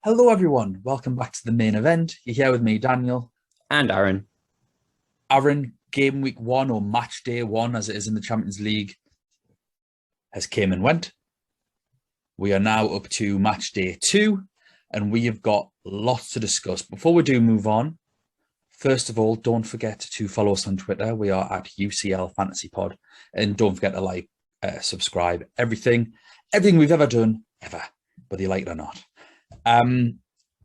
Hello, everyone. Welcome back to the main event. You're here with me, Daniel. And Aaron. Aaron, game week one or match day one, as it is in the Champions League, has came and went. We are now up to match day two, and we have got lots to discuss. Before we do move on, first of all, don't forget to follow us on Twitter. We are at UCL Fantasy Pod. And don't forget to like, subscribe, everything we've ever done, ever, whether you like it or not.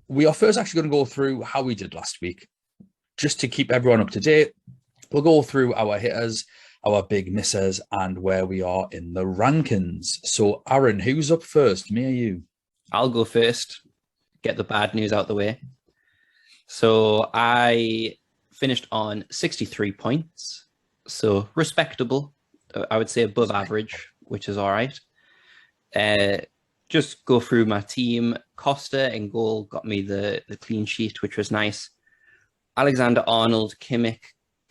We are first actually going to go through how we did last week, just to keep everyone up to date. We'll go through our hitters, our big missers, and where we are in the rankings. So, Aaron, who's up first, me or you? I'll go first, get the bad news out the way. So I finished on 63 points, so respectable. I would say above average, which is all right. Just go through my team. Costa in goal got me the clean sheet, which was nice. Alexander-Arnold, Kimmich,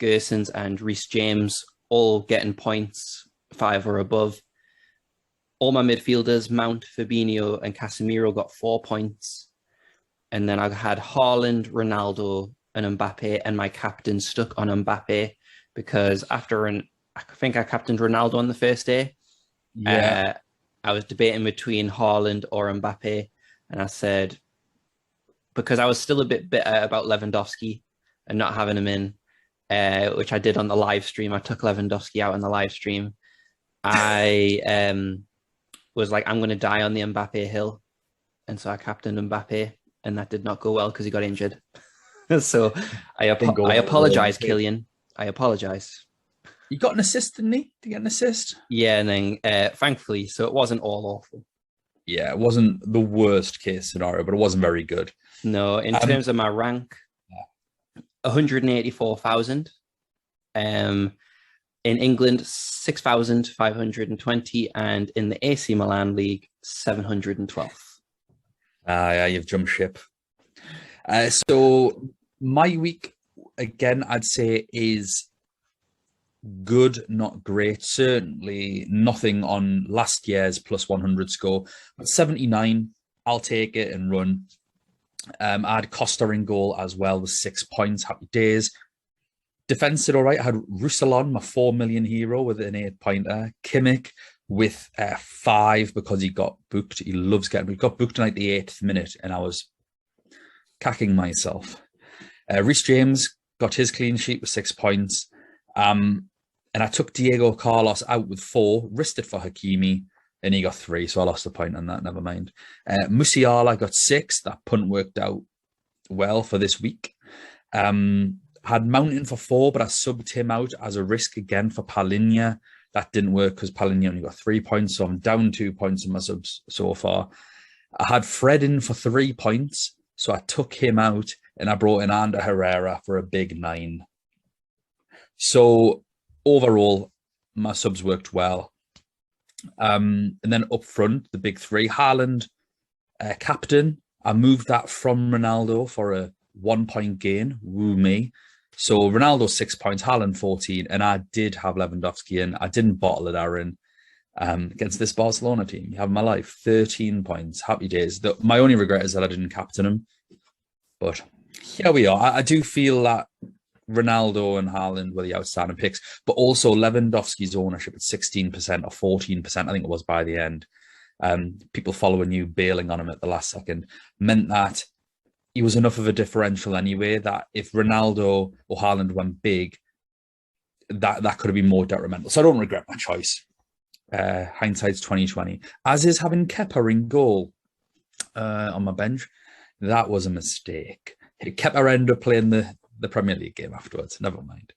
Gersons, and Reece James all getting points, 5 or above. All my midfielders, Mount, Fabinho, and Casemiro got 4 points. And then I had Haaland, Ronaldo, and Mbappe, and my captain stuck on Mbappe because I think I captained Ronaldo on the first day. Yeah. I was debating between Haaland or Mbappe, and I said, because I was still a bit bitter about Lewandowski and not having him in, which I did on the live stream. I took Lewandowski out on the live stream. I was like, I'm going to die on the Mbappe hill. And so I captained Mbappe, and that did not go well because he got injured. So I apologize, Killian. I apologize. You got an assist, didn't he? Did you get an assist? Yeah, and then thankfully, so it wasn't all awful. Yeah, it wasn't the worst case scenario, but it wasn't very good. No, in terms of my rank, 184,000. In England, 6,520, and in the AC Milan League, 712. Yeah, you've jumped ship. So my week, again, I'd say is good, not great. Certainly nothing on last year's plus 100 score, but 79, I'll take it and run. I had Costa in goal as well with 6 points. Happy days. Defense did all right. I had Roussillon, my 4 million hero, with an 8-pointer. Kimmich with 5 because he got booked. He loves getting booked. Got booked in like the 8th minute, and I was cacking myself. Reece James got his clean sheet with 6 points. And I took Diego Carlos out with 4, risked it for Hakimi, and he got 3, so I lost a point on that, never mind. Musiala got 6, that punt worked out well for this week. Had Mountain for 4, but I subbed him out as a risk again for Palinha. That didn't work because Palinha only got 3 points, so I'm down 2 points in my subs so far. I had Fred in for 3 points, so I took him out, and I brought in Ander Herrera for a big 9. So overall, my subs worked well. And then up front, the big 3, Haaland, captain. I moved that from Ronaldo for a 1-point gain. Woo me. So Ronaldo 6 points, Haaland 14, and I did have Lewandowski in. I didn't bottle it, Aaron, against this Barcelona team. You have my life, 13 points. Happy days. My only regret is that I didn't captain him. But here we are. I do feel that Ronaldo and Haaland were the outstanding picks, but also Lewandowski's ownership at 16% or 14%, I think it was by the end. People following you, bailing on him at the last second, meant that he was enough of a differential anyway, that if Ronaldo or Haaland went big, that could have been more detrimental. So I don't regret my choice. Hindsight's 2020. As is having Kepa in goal on my bench. That was a mistake. Kepa ended up playing the Premier League game afterwards. Never mind.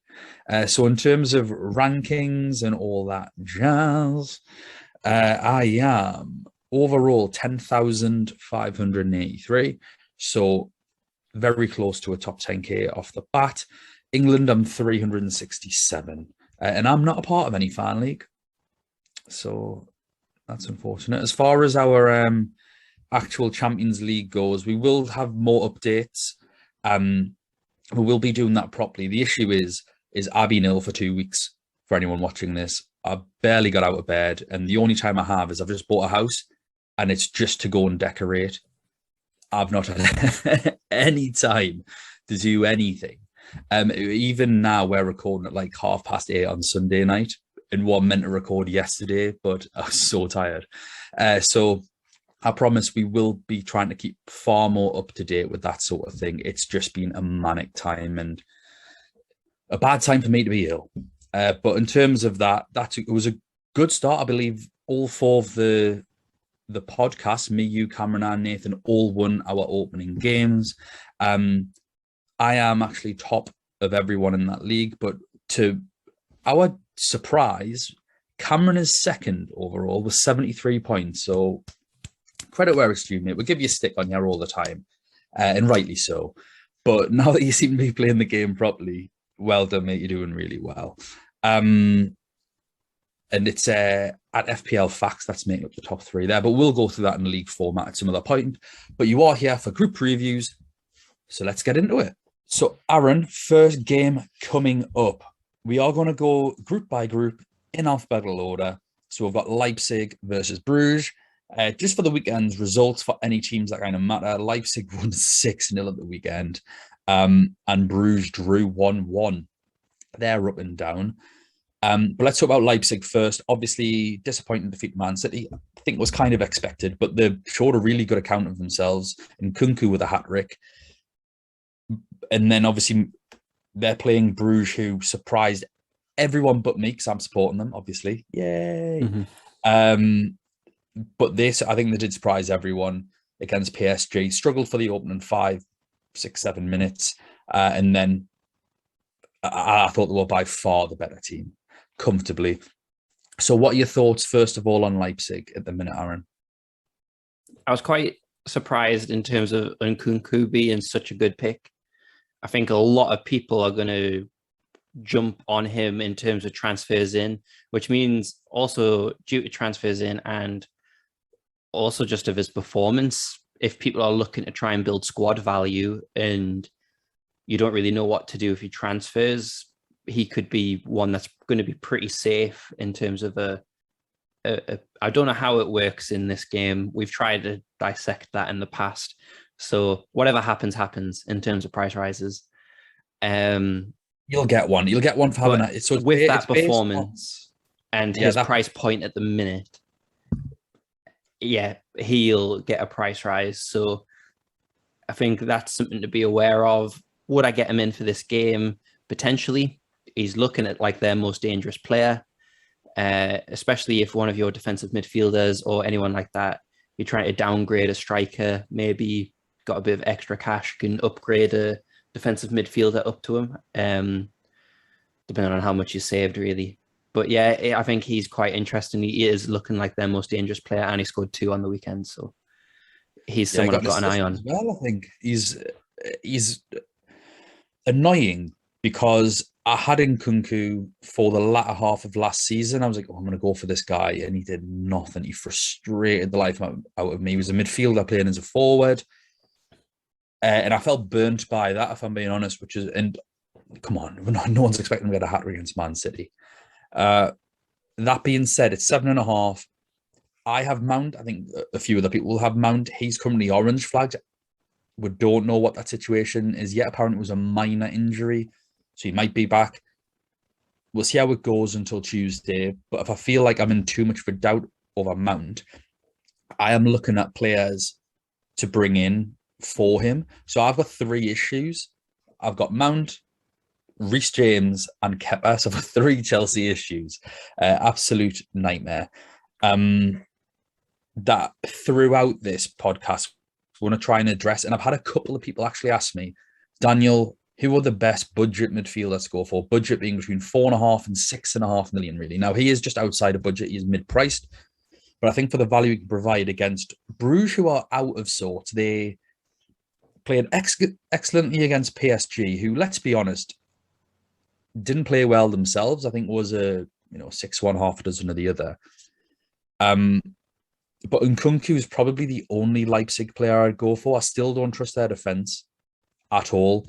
So in terms of rankings and all that jazz, I am overall 10,583. So very close to a top 10k off the bat. England, I'm 367. And I'm not a part of any fan league. So that's unfortunate. As far as our actual Champions League goes, we will have more updates. We will be doing that properly. The issue is I've been ill for 2 weeks. For anyone watching this, I barely got out of bed, and the only time I have is I've just bought a house, and it's just to go and decorate. I've not had any time to do anything. Even now, we're recording at like 8:30 on Sunday night, and what meant to record yesterday, but I was so tired. So I promise we will be trying to keep far more up to date with that sort of thing. It's just been a manic time and a bad time for me to be ill. But in terms of that, it was a good start. I believe all four of the podcast, me, you, Cameron, and Nathan, all won our opening games. I am actually top of everyone in that league, but to our surprise, Cameron is second overall with 73 points. So credit where it's due, mate. We'll give you a stick on here all the time, and rightly so. But now that you seem to be playing the game properly, well done, mate. You're doing really well. And it's at FPL Facts that's making up the top three there, but we'll go through that in league format at some other point. But you are here for group previews, so let's get into it. So, Aaron, first game coming up. We are going to go group by group in alphabetical order. So we've got Leipzig versus Brugge. Just for the weekend's results for any teams that kind of matter, Leipzig won 6-0 at the weekend, and Brugge drew 1-1. They're up and down. But let's talk about Leipzig first. Obviously, disappointing defeat Man City. I think was kind of expected, but they showed a really good account of themselves. And Nkunku with a hat-trick. And then obviously they're playing Brugge, who surprised everyone but me, because I'm supporting them, obviously. Yay. Mm-hmm. But I think they did surprise everyone against PSG. Struggled for the opening 5, 6, 7 minutes. And then I thought they were by far the better team, comfortably. So what are your thoughts, first of all, on Leipzig at the minute, Aaron? I was quite surprised in terms of Nkunku being such a good pick. I think a lot of people are going to jump on him in terms of transfers in, which means also due to transfers in and also just of his performance, if people are looking to try and build squad value and you don't really know what to do if he transfers, he could be one that's going to be pretty safe in terms of I don't know how it works in this game. We've tried to dissect that in the past. So whatever happens, happens in terms of price rises. You'll get one. You'll get one for having it. So with that performance and his price point at the minute, yeah, he'll get a price rise. So I think that's something to be aware of. Would I get him in for this game? Potentially. He's looking at like their most dangerous player, especially if one of your defensive midfielders or anyone like that, you're trying to downgrade a striker, maybe got a bit of extra cash, can upgrade a defensive midfielder up to him, depending on how much you saved, really. But yeah, I think he's quite interesting. He is looking like their most dangerous player, and he scored 2 on the weekend, so he's someone I've got an eye on. Well, I think he's annoying because I had Nkunku for the latter half of last season. I was like, I'm going to go for this guy, and he did nothing. He frustrated the life out of me. He was a midfielder playing as a forward, and I felt burnt by that, if I'm being honest. And come on, no one's expecting to get a hat-trick against Man City. That being said, it's 7.5. I have Mount. I think a few other people will have Mount. He's currently orange flagged. We don't know what that situation is yet. Apparently, it was a minor injury, so he might be back. We'll see how it goes until Tuesday. But if I feel like I'm in too much of a doubt over Mount, I am looking at players to bring in for him. So I've got 3 issues. I've got Mount, Reece James, and Kepa. So I've got 3 Chelsea issues. Absolute nightmare. That throughout this podcast, we're going to try and address, and I've had a couple of people actually ask me, Daniel, who are the best budget midfielders to go for? Budget being between 4.5 and 6.5 million, really. Now, he is just outside of budget. He's mid-priced. But I think for the value he can provide against Bruges, who are out of sorts, they played excellently against PSG, who, let's be honest, didn't play well themselves. I think was a 6-1, half a dozen of the other. But Nkunku is probably the only Leipzig player I'd go for. I still don't trust their defense at all.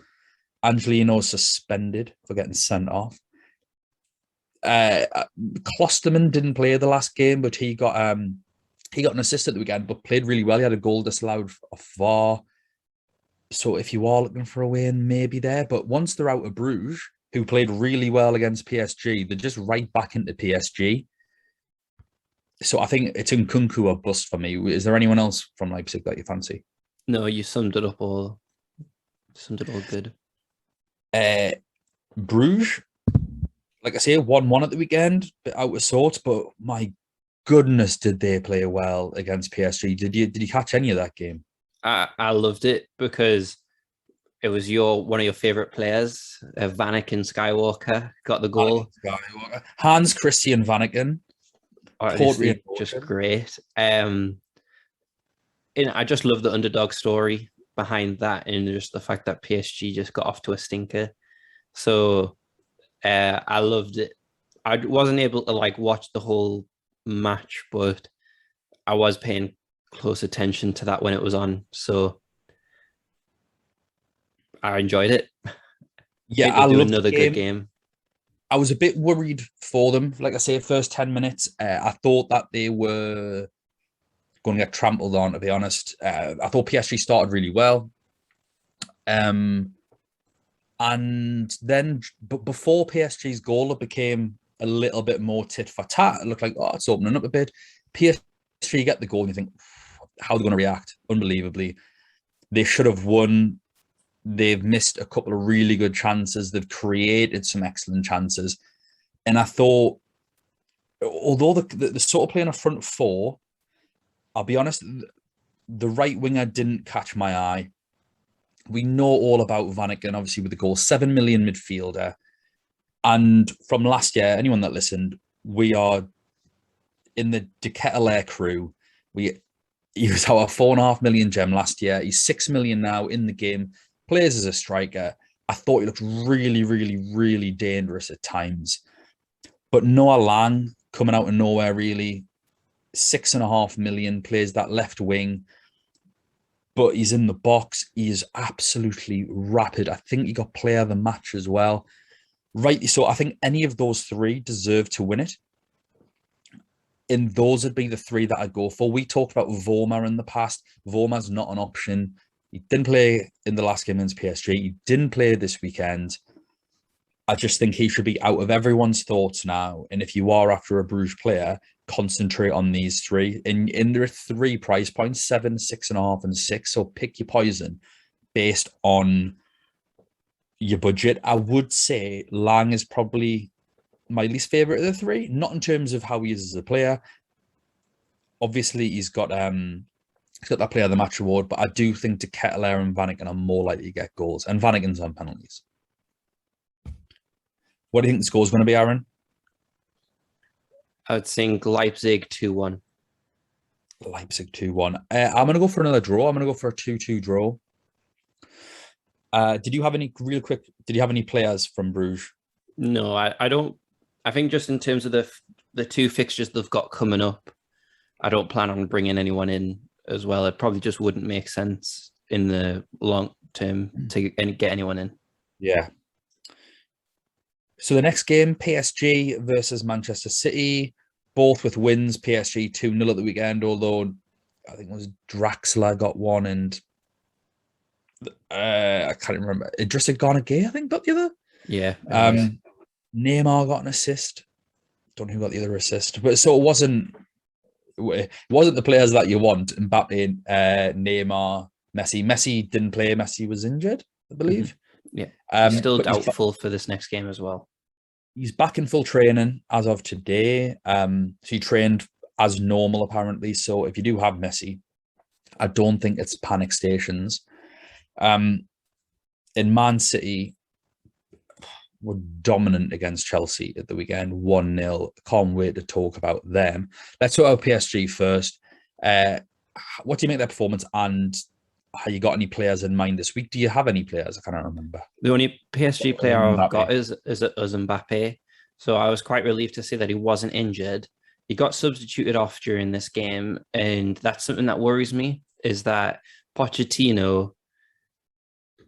Angelino's suspended for getting sent off. Klosterman didn't play the last game, but he got an assist at the weekend, but played really well. He had a goal disallowed off VAR. So if you are looking for a win, maybe there. But once they're out of Bruges, who played really well against PSG, they're just right back into PSG. So I think it's Nkunku or bust for me. Is there anyone else from Leipzig that you fancy? No, you summed it up all. Summed it all good. Bruges, like I say, 1-1 at the weekend, bit out of sorts, but my goodness, did they play well against PSG? Did you catch any of that game? I loved it because it was one of your favorite players, Vanaken Skywalker, got the goal. Hans Christian Vanaken. Honestly, just great. I just love the underdog story behind that, and just the fact that PSG just got off to a stinker. So I loved it. I wasn't able to watch the whole match, but I was paying close attention to that when it was on. So I enjoyed it. Yeah, I loved another good game. I was a bit worried for them. Like I say, first 10 minutes, I thought that they were going to get trampled on, to be honest. I thought PSG started really well. And then, but before PSG's goal, it became a little bit more tit for tat. It looked like, oh, it's opening up a bit. PSG get the goal, and you think, how are they going to react? Unbelievably. They should have won. They've missed a couple of really good chances. They've created some excellent chances. And I thought, although the sort of playing a front four, I'll be honest, the right winger didn't catch my eye. We know all about Vanaken, obviously, with the goal, 7 million midfielder. And from last year, anyone that listened, we are in the De Ketelaere crew. He was our 4.5 million gem last year. He's 6 million now in the game. Plays as a striker. I thought he looked really, really, really dangerous at times. But Noah Lang, coming out of nowhere, really, 6.5 million, plays that left wing. But he's in the box. He is absolutely rapid. I think he got player of the match as well. Rightly so. I think any of those three deserve to win it. And those would be the three that I'd go for. We talked about Vormer in the past. Vormer's not an option. He didn't play in the last game against PSG. He didn't play this weekend. I just think he should be out of everyone's thoughts now. And if you are after a Bruges player, concentrate on these three. And there are 3 price points, 7, 6.5, and 6. So pick your poison based on your budget. I would say Lang is probably my least favorite of the 3, not in terms of how he is as a player. Obviously, he's got that player of the match award, but I do think De Ketelaere and Vanaken are more likely to get goals, and Vanaken's on penalties. What do you think the score is going to be, Aaron? I would think Leipzig 2-1. Leipzig 2-1. I'm going to go for another draw. I'm going to go for a 2-2 draw. Did you have any players from Bruges? No, I don't. I think just in terms of the 2 fixtures they've got coming up, I don't plan on bringing anyone in as well. It probably just wouldn't make sense in the long term to get anyone in. Yeah. So the next game, PSG versus Manchester City, both with wins. PSG 2-0 at the weekend, although I think it was Draxler got one and I can't remember. Idrissa Gana Gueye, I think, got the other. Yeah. Neymar got an assist. Don't know who got the other assist. But so it wasn't the players that you want. Mbappe, Neymar, Messi. Messi didn't play. Messi was injured, I believe. Yeah. He's still doubtful for this next game as well. He's back in full training as of today. So he trained as normal, apparently. So if you do have Messi, I don't think it's panic stations. In Man City were dominant against Chelsea at the weekend, 1-0. Can't wait to talk about them. Let's talk about PSG first. What do you make of their performance, and have you got any players in mind this week? Do you have any players? I can't remember. The only PSG player I've got is Mbappe. So I was quite relieved to see that he wasn't injured. He got substituted off during this game, and that's something that worries me, is that Pochettino,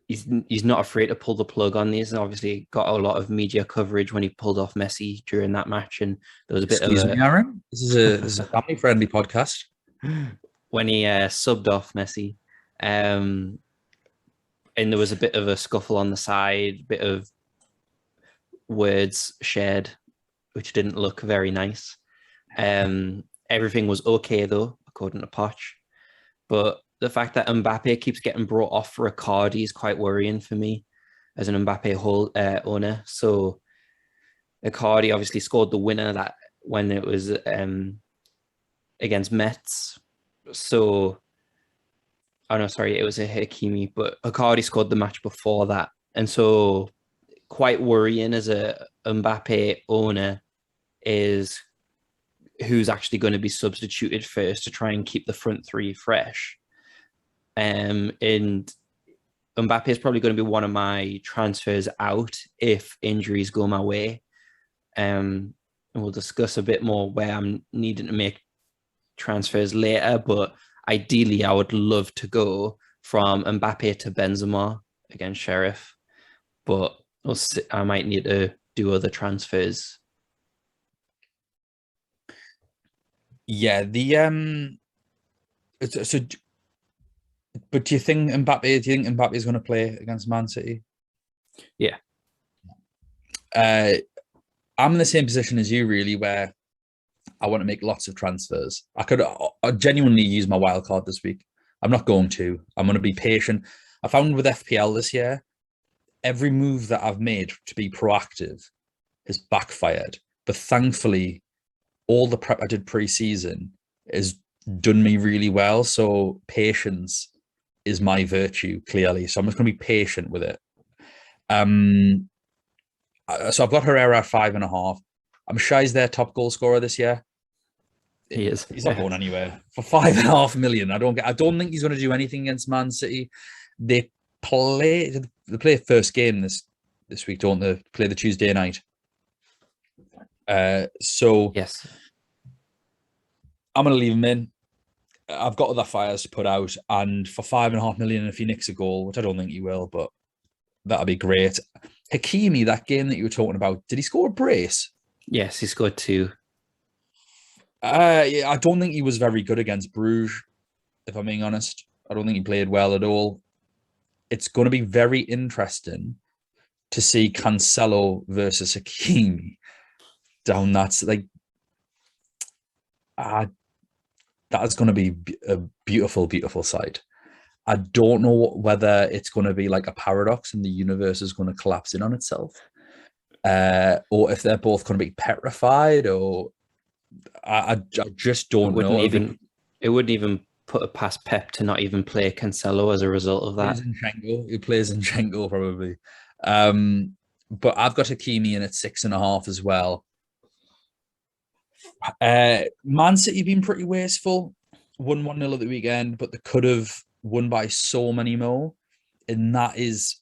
he's not afraid to pull the plug on these. And obviously got a lot of media coverage when he pulled off Messi during that match, and there was a bit Excuse me, Aaron. This is a family-friendly podcast. When he subbed off Messi. and there was a bit of a scuffle on the side, bit of words shared, which didn't look very nice. Everything was okay though, according to Poch. But the fact that Mbappe keeps getting brought off for Icardi is quite worrying for me as an Mbappe owner. So Icardi obviously scored the winner that when it was against Metz. So, oh no, sorry, it was a Hakimi, but Icardi scored the match before that. And so quite worrying as a Mbappe owner is who's actually going to be substituted first to try and keep the front three fresh. And Mbappe is probably going to be one of my transfers out if injuries go my way. And we'll discuss a bit more where I'm needing to make transfers later, but ideally I would love to go from Mbappe to Benzema against Sheriff, but I might need to do other transfers. Yeah, so, but do you think Mbappe is going to play against Man City? Yeah. I'm in the same position as you, really, where I want to make lots of transfers. I genuinely use my wild card this week. I'm not going to. I'm going to be patient. I found with FPL this year, every move that I've made to be proactive has backfired. But thankfully, all the prep I did pre-season has done me really well. So patience is my virtue, clearly. So I'm just going to be patient with it. So I've got Herrera at 5.5. I'm sure he's their top goal scorer this year. He is. He's not going anywhere for 5.5 million. I don't think he's going to do anything against Man City. They play first game this week, don't they? Play the Tuesday night. So yes, I'm going to leave him in. I've got other fires to put out, and for 5.5 million, if he nicks a goal, which I don't think he will, but that'll be great. Hakimi, that game that you were talking about, did he score a brace? Yes, he scored 2. Yeah, I don't think he was very good against Brugge, if I'm being honest. I don't think he played well at all. It's going to be very interesting to see Cancelo versus Hakimi down that. Like, that is going to be a beautiful, beautiful sight. I don't know whether it's going to be like a paradox and the universe is going to collapse in on itself, or if they're both going to be petrified, or I just don't know. It wouldn't even put it past Pep to not even play Cancelo as a result of that. He plays Zinchenko probably. But I've got Hakimi in at 6.5 as well. Man City been pretty wasteful. Won 1-0 at the weekend, but they could have won by so many more. And that is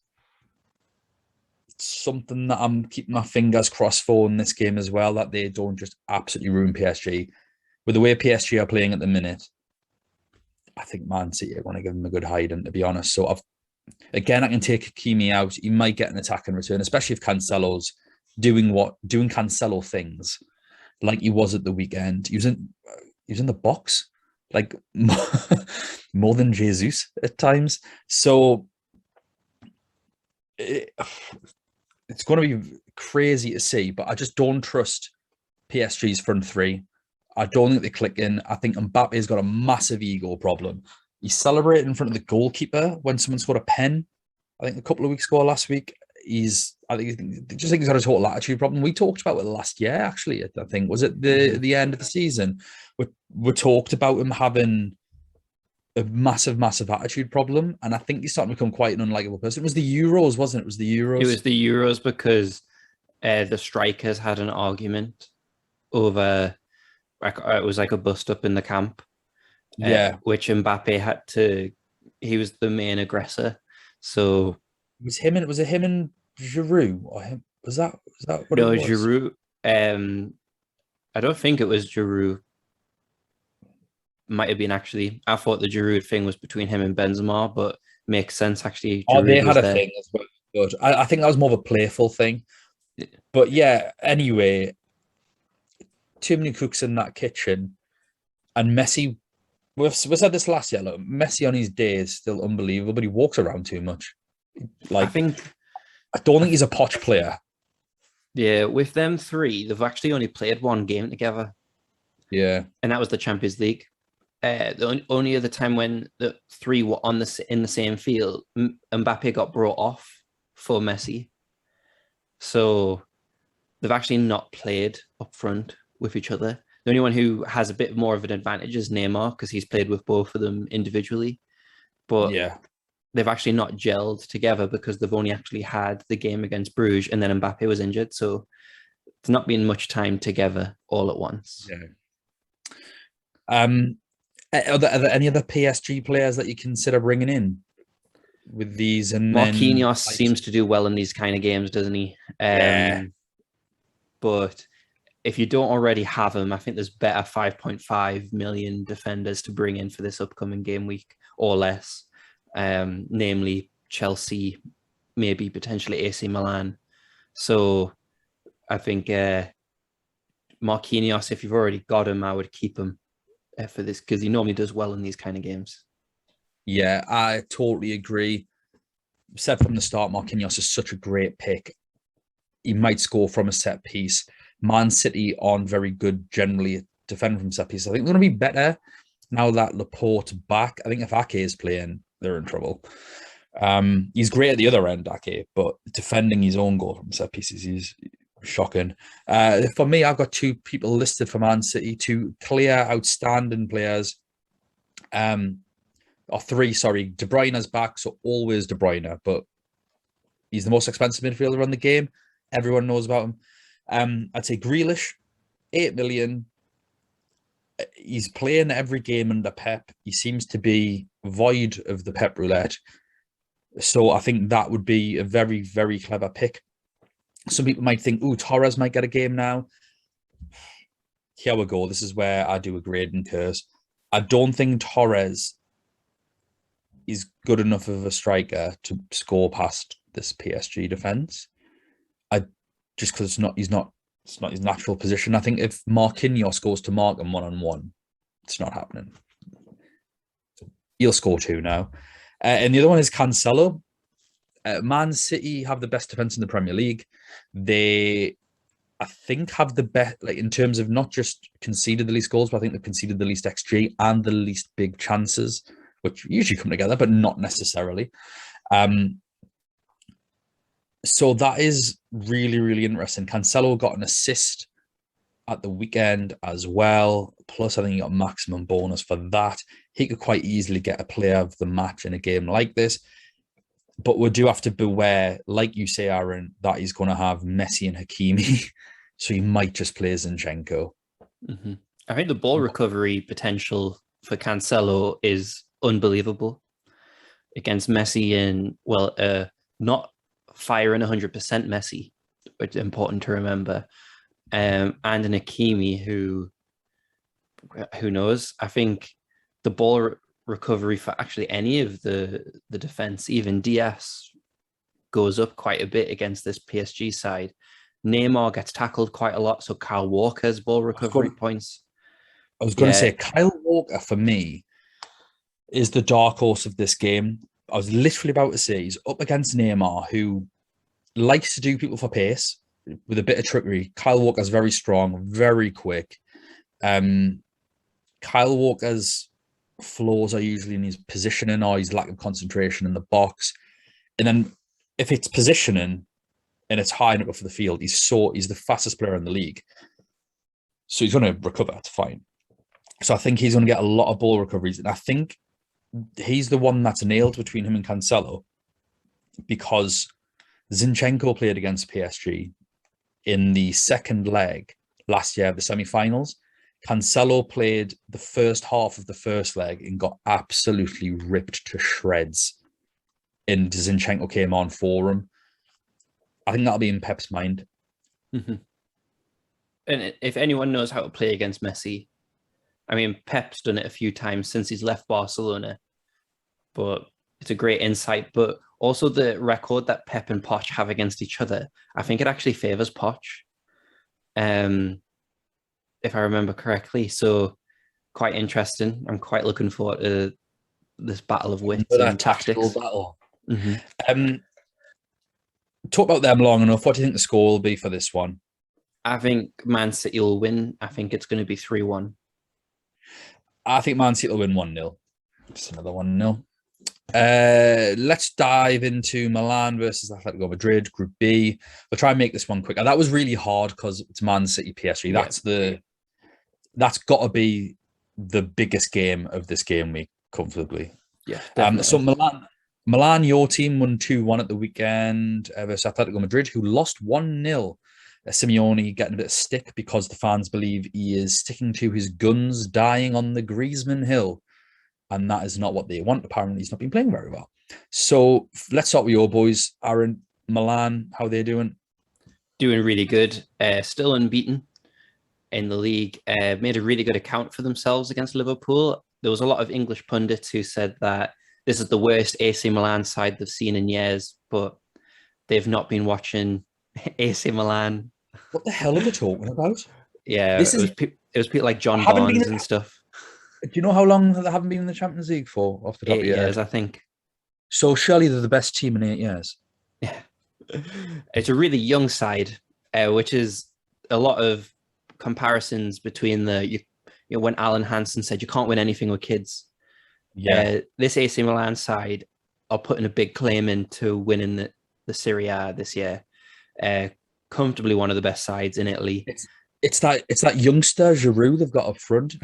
something that I'm keeping my fingers crossed for in this game as well, that they don't just absolutely ruin PSG. With the way PSG are playing at the minute, I think Man City are going to give them a good hiding, to be honest. So I can take Hakimi out. He might get an attack in return, especially if Cancelo's doing Cancelo things like he was at the weekend. He was in the box, like more than Jesus at times. So it's going to be crazy to see, but I just don't trust PSG's front three. I don't think they click in. I think Mbappe's got a massive ego problem. He celebrated in front of the goalkeeper when someone scored a pen, I think a couple of weeks ago last week. He's got a total attitude problem. We talked about it last year, actually. I think was it the end of the season. We talked about him having a massive, massive attitude problem, and I think he's starting to become quite an unlikable person. It was the Euros, wasn't it? It was the Euros. It was the Euros because the strikers had an argument over. It was like a bust up in the camp. Which Mbappe had to. He was the main aggressor, so. Was it him and Giroud, or him? Was that what no, it was? Giroud. I don't think it was Giroud. Might have been actually. I thought the Giroud thing was between him and Benzema, but makes sense actually. Giroud they had a thing as well. Good. I think that was more of a playful thing. Yeah. But yeah, anyway, too many cooks in that kitchen, and Messi. We said this last year. Look, Messi on his day is still unbelievable, but he walks around too much. Like, I don't think he's a Poch player. yeah, with them three, they've actually only played one game together. Yeah. And that was the Champions League. The only other time when the three were in the same field, Mbappe got brought off for Messi. So they've actually not played up front with each other. The only one who has a bit more of an advantage is Neymar because he's played with both of them individually. But Yeah. they've actually not gelled together because they've only actually had the game against Bruges and then Mbappe was injured. So there's not been much time together all at once. Yeah. Are there any other PSG players that you consider bringing in with these? And Marquinhos seems to do well in these kind of games, doesn't he? Yeah. But if you don't already have him, I think there's better 5.5 million defenders to bring in for this upcoming game week or less, namely Chelsea, maybe potentially AC Milan. So I think Marquinhos, if you've already got him, I would keep him for this because he normally does well in these kind of games. Yeah, I totally agree. Said from the start, Marquinhos is such a great pick. He might score from a set piece. Man City aren't very good generally at defending from set pieces. I think they're going to be better now that Laporte back. I think if Ake is playing, they're in trouble. He's great at the other end, Ake, but defending his own goal from set pieces, he's shocking. For me, I've got two people listed for Man City, two clear, outstanding players. Or three, sorry. De Bruyne's back, so always De Bruyne, but he's the most expensive midfielder on the game. Everyone knows about him. I'd say Grealish, 8 million. He's playing every game under Pep. He seems to be void of the Pep roulette. So I think that would be a very, very clever pick. Some people might think, oh, Torres might get a game now. Here we go. This is where I do a grading curse. I don't think Torres is good enough of a striker to score past this PSG defense. Just because it's not his natural position. I think if Marquinhos goes to mark him one-on-one, it's not happening. He'll score 2 now. And the other one is Cancelo. Man City have the best defense in the Premier League. They, I think, have the best, like in terms of not just conceded the least goals, but I think they've conceded the least XG and the least big chances, which usually come together, but not necessarily. So that is really, really interesting. Cancelo got an assist at the weekend as well. Plus, I think he got maximum bonus for that. He could quite easily get a player of the match in a game like this. But we do have to beware, like you say, Aaron, that he's going to have Messi and Hakimi. So he might just play Zinchenko. Mm-hmm. I think the ball recovery potential for Cancelo is unbelievable against Messi and, well, not firing 100% Messi, which is important to remember, and an Hakimi who knows. I think the ball recovery for actually any of the defense, even DS, goes up quite a bit against this PSG side. Neymar gets tackled quite a lot, so Kyle Walker's ball recovery points. I was going to say Kyle Walker for me is the dark horse of this game. I was literally about to say he's up against Neymar, who likes to do people for pace with a bit of trickery. Kyle Walker's very strong, very quick. Kyle Walker's flaws are usually in his positioning or his lack of concentration in the box. And then if it's positioning and it's high enough for the field, he's the fastest player in the league. So he's going to recover. It's fine. So I think he's going to get a lot of ball recoveries. And I think he's the one that's nailed between him and Cancelo, because Zinchenko played against PSG in the second leg last year of the semi-finals. Cancelo played the first half of the first leg and got absolutely ripped to shreds. And Zinchenko came on for him. I think that'll be in Pep's mind. Mm-hmm. And if anyone knows how to play against Messi, I mean, Pep's done it a few times since he's left Barcelona, but it's a great insight. But also the record that Pep and Poch have against each other, I think it actually favours Poch, if I remember correctly. So quite interesting. I'm quite looking forward to this battle of wits and tactics. Battle. Mm-hmm. Um, talk about them long enough. What do you think the score will be for this one? I think Man City will win. I think it's going to be 3-1. I think Man City will win 1-0. Just another 1-0. Let's dive into Milan versus Atletico Madrid, Group B. We'll try and make this one quicker. That was really hard because it's Man City PSG. That's got to be the biggest game of this game week comfortably. Yeah, definitely. So Milan, your team won 2-1 at the weekend versus Atletico Madrid, who lost 1-0. Simeone getting a bit of stick because the fans believe he is sticking to his guns, dying on the Griezmann hill. And that is not what they want. Apparently, he's not been playing very well. So let's start with your boys. Aaron, Milan, how are they doing? Doing really good. Still unbeaten in the league. Made a really good account for themselves against Liverpool. There was a lot of English pundits who said that this is the worst AC Milan side they've seen in years, but they've not been watching AC Milan. What the hell are they talking about? Yeah, it was people like John Barnes and stuff. Do you know how long they haven't been in the Champions League for? Off the top of your head? 8 years, I think. So surely they're the best team in 8 years. Yeah, it's a really young side, which is a lot of comparisons between when Alan Hansen said you can't win anything with kids. Yeah, this AC Milan side are putting a big claim into winning the Serie A this year. Comfortably one of the best sides in Italy. It's that youngster Giroud they've got up front.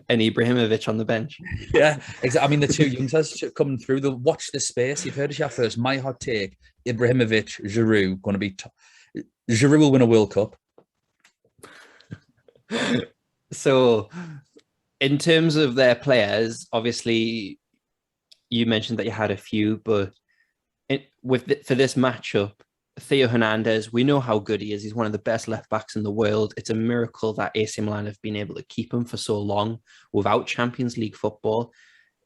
And Ibrahimovic on the bench. Yeah, exactly. I mean, the two youngsters coming through, they'll watch this space. You've heard it here first. My hot take, Ibrahimovic, Giroud, going to be... Giroud will win a World Cup. So, in terms of their players, obviously, you mentioned that you had a few, but for this matchup, Theo Hernandez, we know how good he is. He's one of the best left backs in the world. It's a miracle that AC Milan have been able to keep him for so long without Champions League football.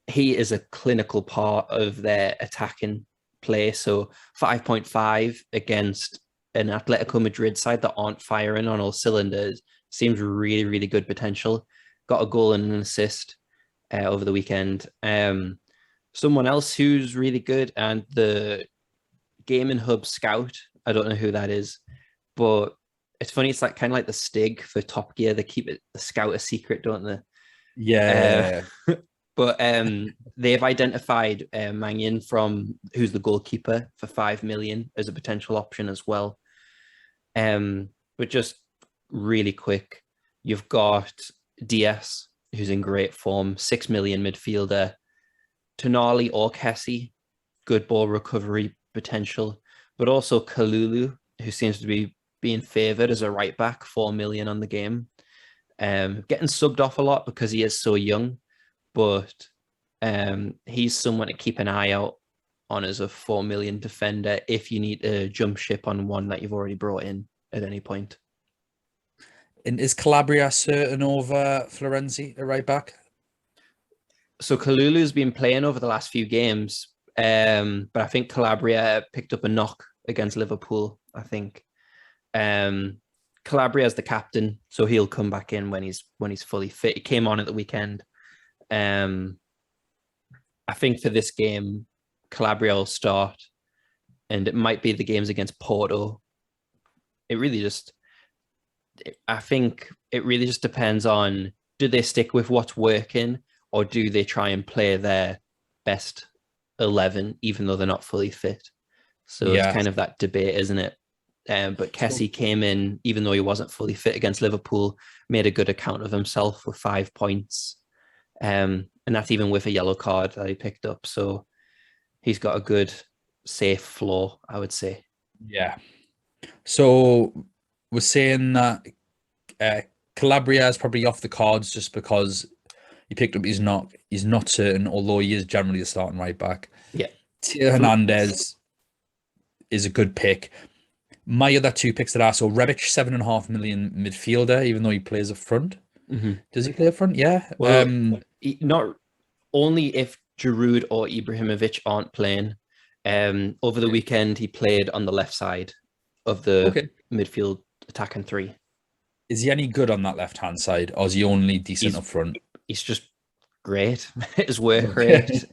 He is a clinical part of their attacking play. So 5.5 against an Atletico Madrid side that aren't firing on all cylinders seems really, really good potential. Got a goal and an assist over the weekend. Someone else who's really good, and the Gaming Hub Scout. I don't know who that is, but it's funny. It's like kind of like the Stig for Top Gear. They keep the Scout a secret, don't they? Yeah. But they've identified Mangin who's the goalkeeper, for 5 million as a potential option as well. But just really quick, you've got DS, who's in great form, 6 million midfielder. Tonali or Kessie, good ball recovery potential, but also Kalulu, who seems to be being favoured as a right back, 4 million on the game. Getting subbed off a lot because he is so young, but he's someone to keep an eye out on as a 4 million defender if you need to jump ship on one that you've already brought in at any point. And is Calabria certain over Florenzi at right back? So Kalulu's been playing over the last few games, but I think Calabria picked up a knock against Liverpool, I think. Calabria is the captain, so he'll come back in when he's fully fit. He came on at the weekend. I think for this game, Calabria will start, and it might be the games against Porto. I think it really just depends on, do they stick with what's working, or do they try and play their best 11, even though they're not fully fit? So It's kind of that debate, isn't it? But Kessie came in, even though he wasn't fully fit against Liverpool, made a good account of himself with 5 points. And that's even with a yellow card that he picked up. So he's got a good, safe floor, I would say. Yeah. So we're saying that Calabria is probably off the cards just because he picked up. He's not certain, although he is generally a starting right back. Yeah. Theo Hernandez is a good pick. My other two picks that are, so Rebic, 7.5 million midfielder, even though he plays up front. Mm-hmm. Does he play up front? Yeah. Well, not only if Giroud or Ibrahimovic aren't playing. Over the weekend, he played on the left side of the midfield attacking three. Is he any good on that left-hand side, or is he only decent up front? He's just great. His work rate.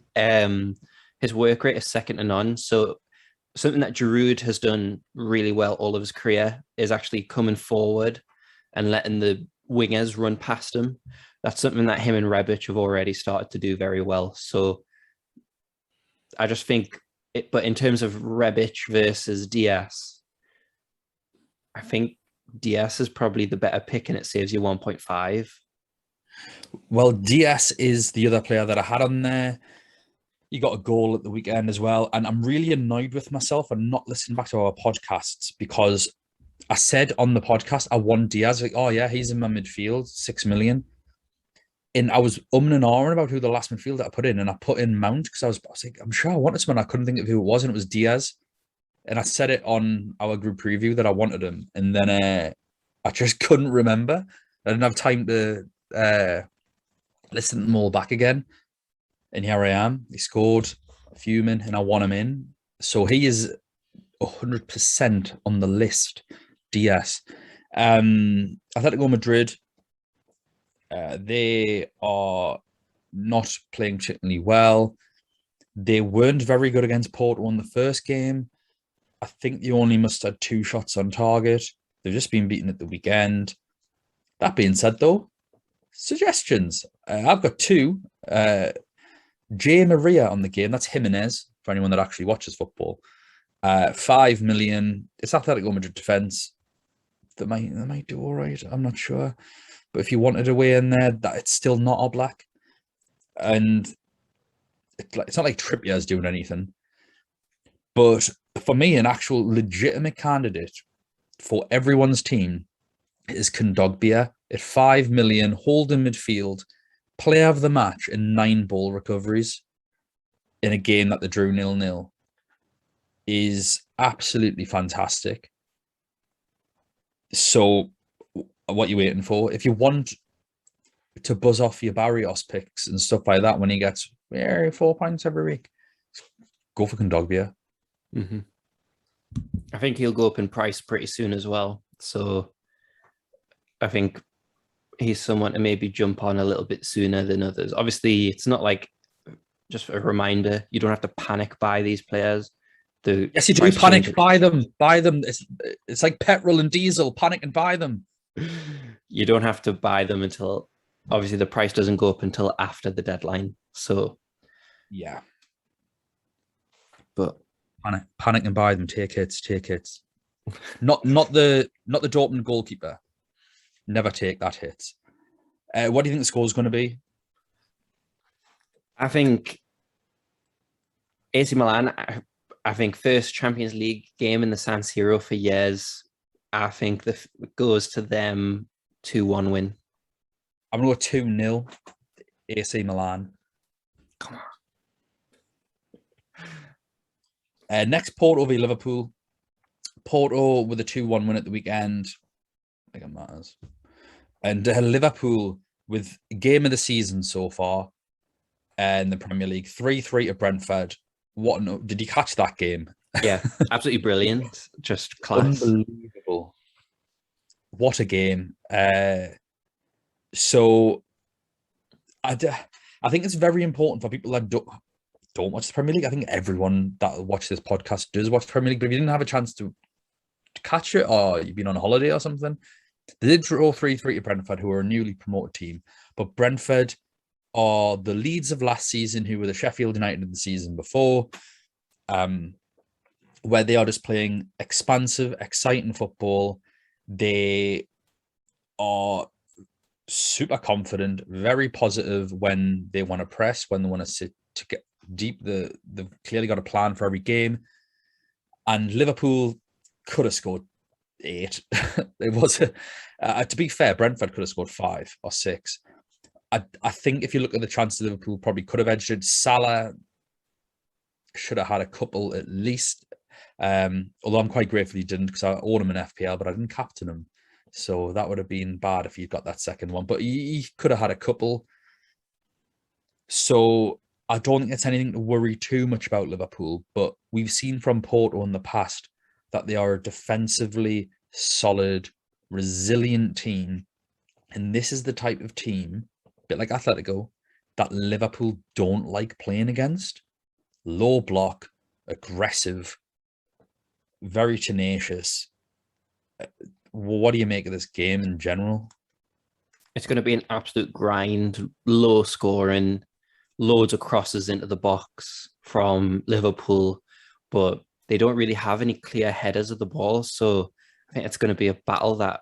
his work rate is second to none. So something that Giroud has done really well all of his career is actually coming forward and letting the wingers run past him. That's something that him and Rebic have already started to do very well. So I just think but in terms of Rebic versus Diaz, I think Diaz is probably the better pick and it saves you 1.5. Well, Diaz is the other player that I had on there. He got a goal at the weekend as well. And I'm really annoyed with myself and not listening back to our podcasts because I said on the podcast, I want Diaz. Like, oh, yeah, he's in my midfield, 6 million. And I was and ahhing about who the last midfielder I put in. And I put in Mount because I was like, I'm sure I wanted someone. I couldn't think of who it was. And it was Diaz. And I said it on our group preview that I wanted him. And then I just couldn't remember. I didn't have time to listen to them all back again. And here I am. He scored, fuming, and I want him in. So he is 100% on the list. Diaz. Atletico Madrid. They are not playing particularly well. They weren't very good against Porto in the first game. I think they only must have 2 shots on target. They've just been beaten at the weekend. That being said, though, suggestions. I've got 2. J. Maria on the game. That's Jimenez, for anyone that actually watches football. 5 million. It's Atletico Madrid defence. They might do all right. I'm not sure. But if you wanted a way in there, that it's still not Oblak. And it's not like Trippier's doing anything. But for me, an actual legitimate candidate for everyone's team is Kondogbia at 5 million, holding midfield, player of the match, and 9 ball recoveries in a game that they drew 0-0 is absolutely fantastic. So what are you waiting for? If you want to buzz off your Barrios picks and stuff like that when he gets 4 points every week, go for Kondogbia. Mm-hmm. I think he'll go up in price pretty soon as well. So I think he's someone to maybe jump on a little bit sooner than others. Obviously, it's not like, just a reminder, you don't have to panic buy these players. Yes, you do panic, buy them. Buy them. It's like petrol and diesel, panic and buy them. You don't have to buy them until, obviously, the price doesn't go up until after the deadline. So, yeah. But panic and buy them. Take hits. Not the Dortmund goalkeeper. Never take that hit. What do you think the score is going to be? I think AC Milan, I think first Champions League game in the San Siro for years. I think it goes to them 2-1 win. I'm going to go 2-0 AC Milan. Come on. Next, Porto v Liverpool. Porto with a 2-1 win at the weekend. I think it matters. And Liverpool with game of the season so far in the Premier League. 3-3 to Brentford. Did you catch that game? Yeah, absolutely brilliant. Just class. Unbelievable. What a game. So I think it's very important for people that don't watch the Premier League. I think everyone that watches this podcast does watch the Premier League, but if you didn't have a chance to catch it or you've been on a holiday or something, they did draw 3-3 to Brentford, who are a newly promoted team. But Brentford are the Leeds of last season, who were the Sheffield United of the season before, where they are just playing expansive, exciting football. They are super confident, very positive when they want to press, when they want to sit to get deep. They've clearly got a plan for every game. And Liverpool could have scored 8. It was, to be fair, Brentford could have scored 5 or 6. I think if you look at the chances, Liverpool probably could have edged it. Salah should have had a couple at least. Although I'm quite grateful he didn't, because I own him in FPL, but I didn't captain him. So that would have been bad if he got that second one. But he could have had a couple. So I don't think it's anything to worry too much about Liverpool. But we've seen from Porto in the past that they are a defensively solid, resilient team. And this is the type of team, a bit like Atletico, that Liverpool don't like playing against. low block, aggressive, very tenacious. What do you make of this game in general? It's going to be an absolute grind, low scoring, loads of crosses into the box from Liverpool, but they don't really have any clear headers of the ball. So I think it's going to be a battle that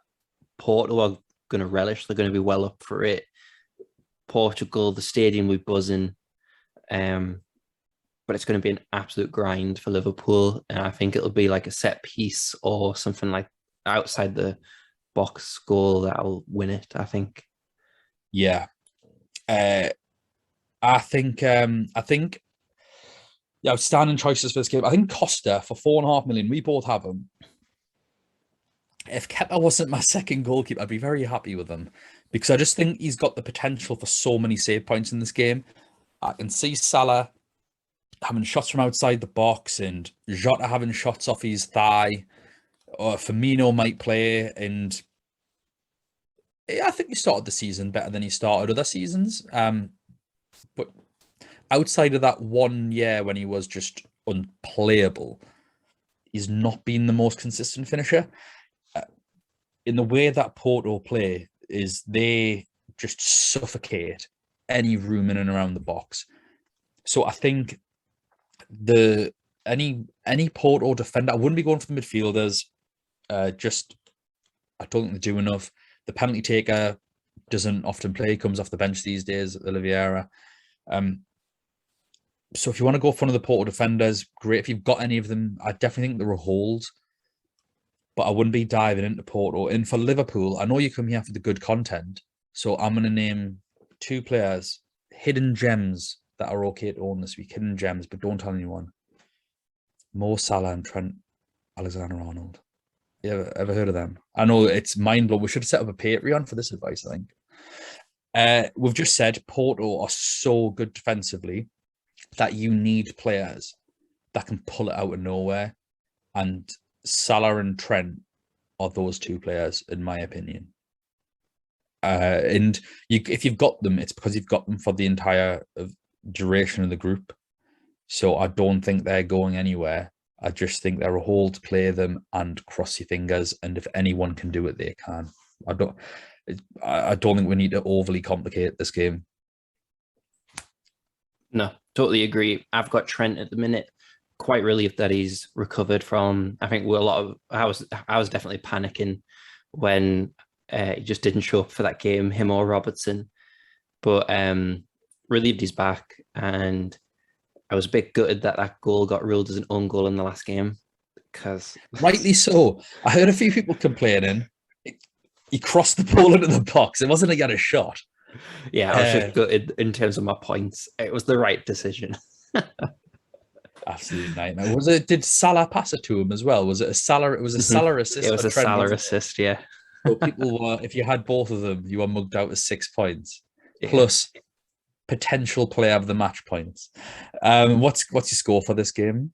Porto are going to relish. They're going to be well up for it. Portugal, the stadium will be buzzing. But it's going to be an absolute grind for Liverpool. And I think it'll be like a set piece or something like outside the box goal that'll win it, I think. Yeah. I think the outstanding choices for this game. I think Costa for 4.5 million. We both have him. If Kepa wasn't my second goalkeeper, I'd be very happy with him because I just think he's got the potential for so many save points in this game. I can see Salah having shots from outside the box and Jota having shots off his thigh. Or Firmino might play, and I think he started the season better than he started other seasons. But outside of that 1 year when he was just unplayable, he's not been the most consistent finisher. In the way that Porto play is they just suffocate any room in and around the box. So I think any Porto defender, I wouldn't be going for the midfielders. I don't think they do enough. The penalty taker doesn't often play, comes off the bench these days, Oliveira. So if you want to go for one of the Porto defenders, great. If you've got any of them, I definitely think they're a hold. But I wouldn't be diving into Porto. And for Liverpool, I know you come here for the good content. So I'm going to name 2 players, hidden gems that are okay to own this week. Hidden gems, but don't tell anyone. Mo Salah and Trent Alexander-Arnold. You ever heard of them? I know it's mind-blowing. We should have set up a Patreon for this advice, I think. We've just said Porto are so good defensively that you need players that can pull it out of nowhere. And Salah and Trent are those 2 players, in my opinion. And if you've got them, it's because you've got them for the entire duration of the group. So I don't think they're going anywhere. I just think they're a hold, play them and cross your fingers. And if anyone can do it, they can. I don't think we need to overly complicate this game. No, totally agree. I've got Trent at the minute. Quite relieved that he's recovered from. I think I was definitely panicking when he just didn't show up for that game, him or Robertson. But relieved he's back, and I was a bit gutted that goal got ruled as an own goal in the last game. Because rightly so. I heard a few people complaining. He crossed the ball into the box. It wasn't like he had a shot. Yeah, I was just gutted in terms of my points. It was the right decision. Absolute nightmare. Did Salah pass it to him as well? Was it a Salah? It was a Salah assist. It was a Salah assist, yeah. So people were, if you had both of them, you were mugged out with 6 points. Yeah. Plus potential player of the match points. What's your score for this game?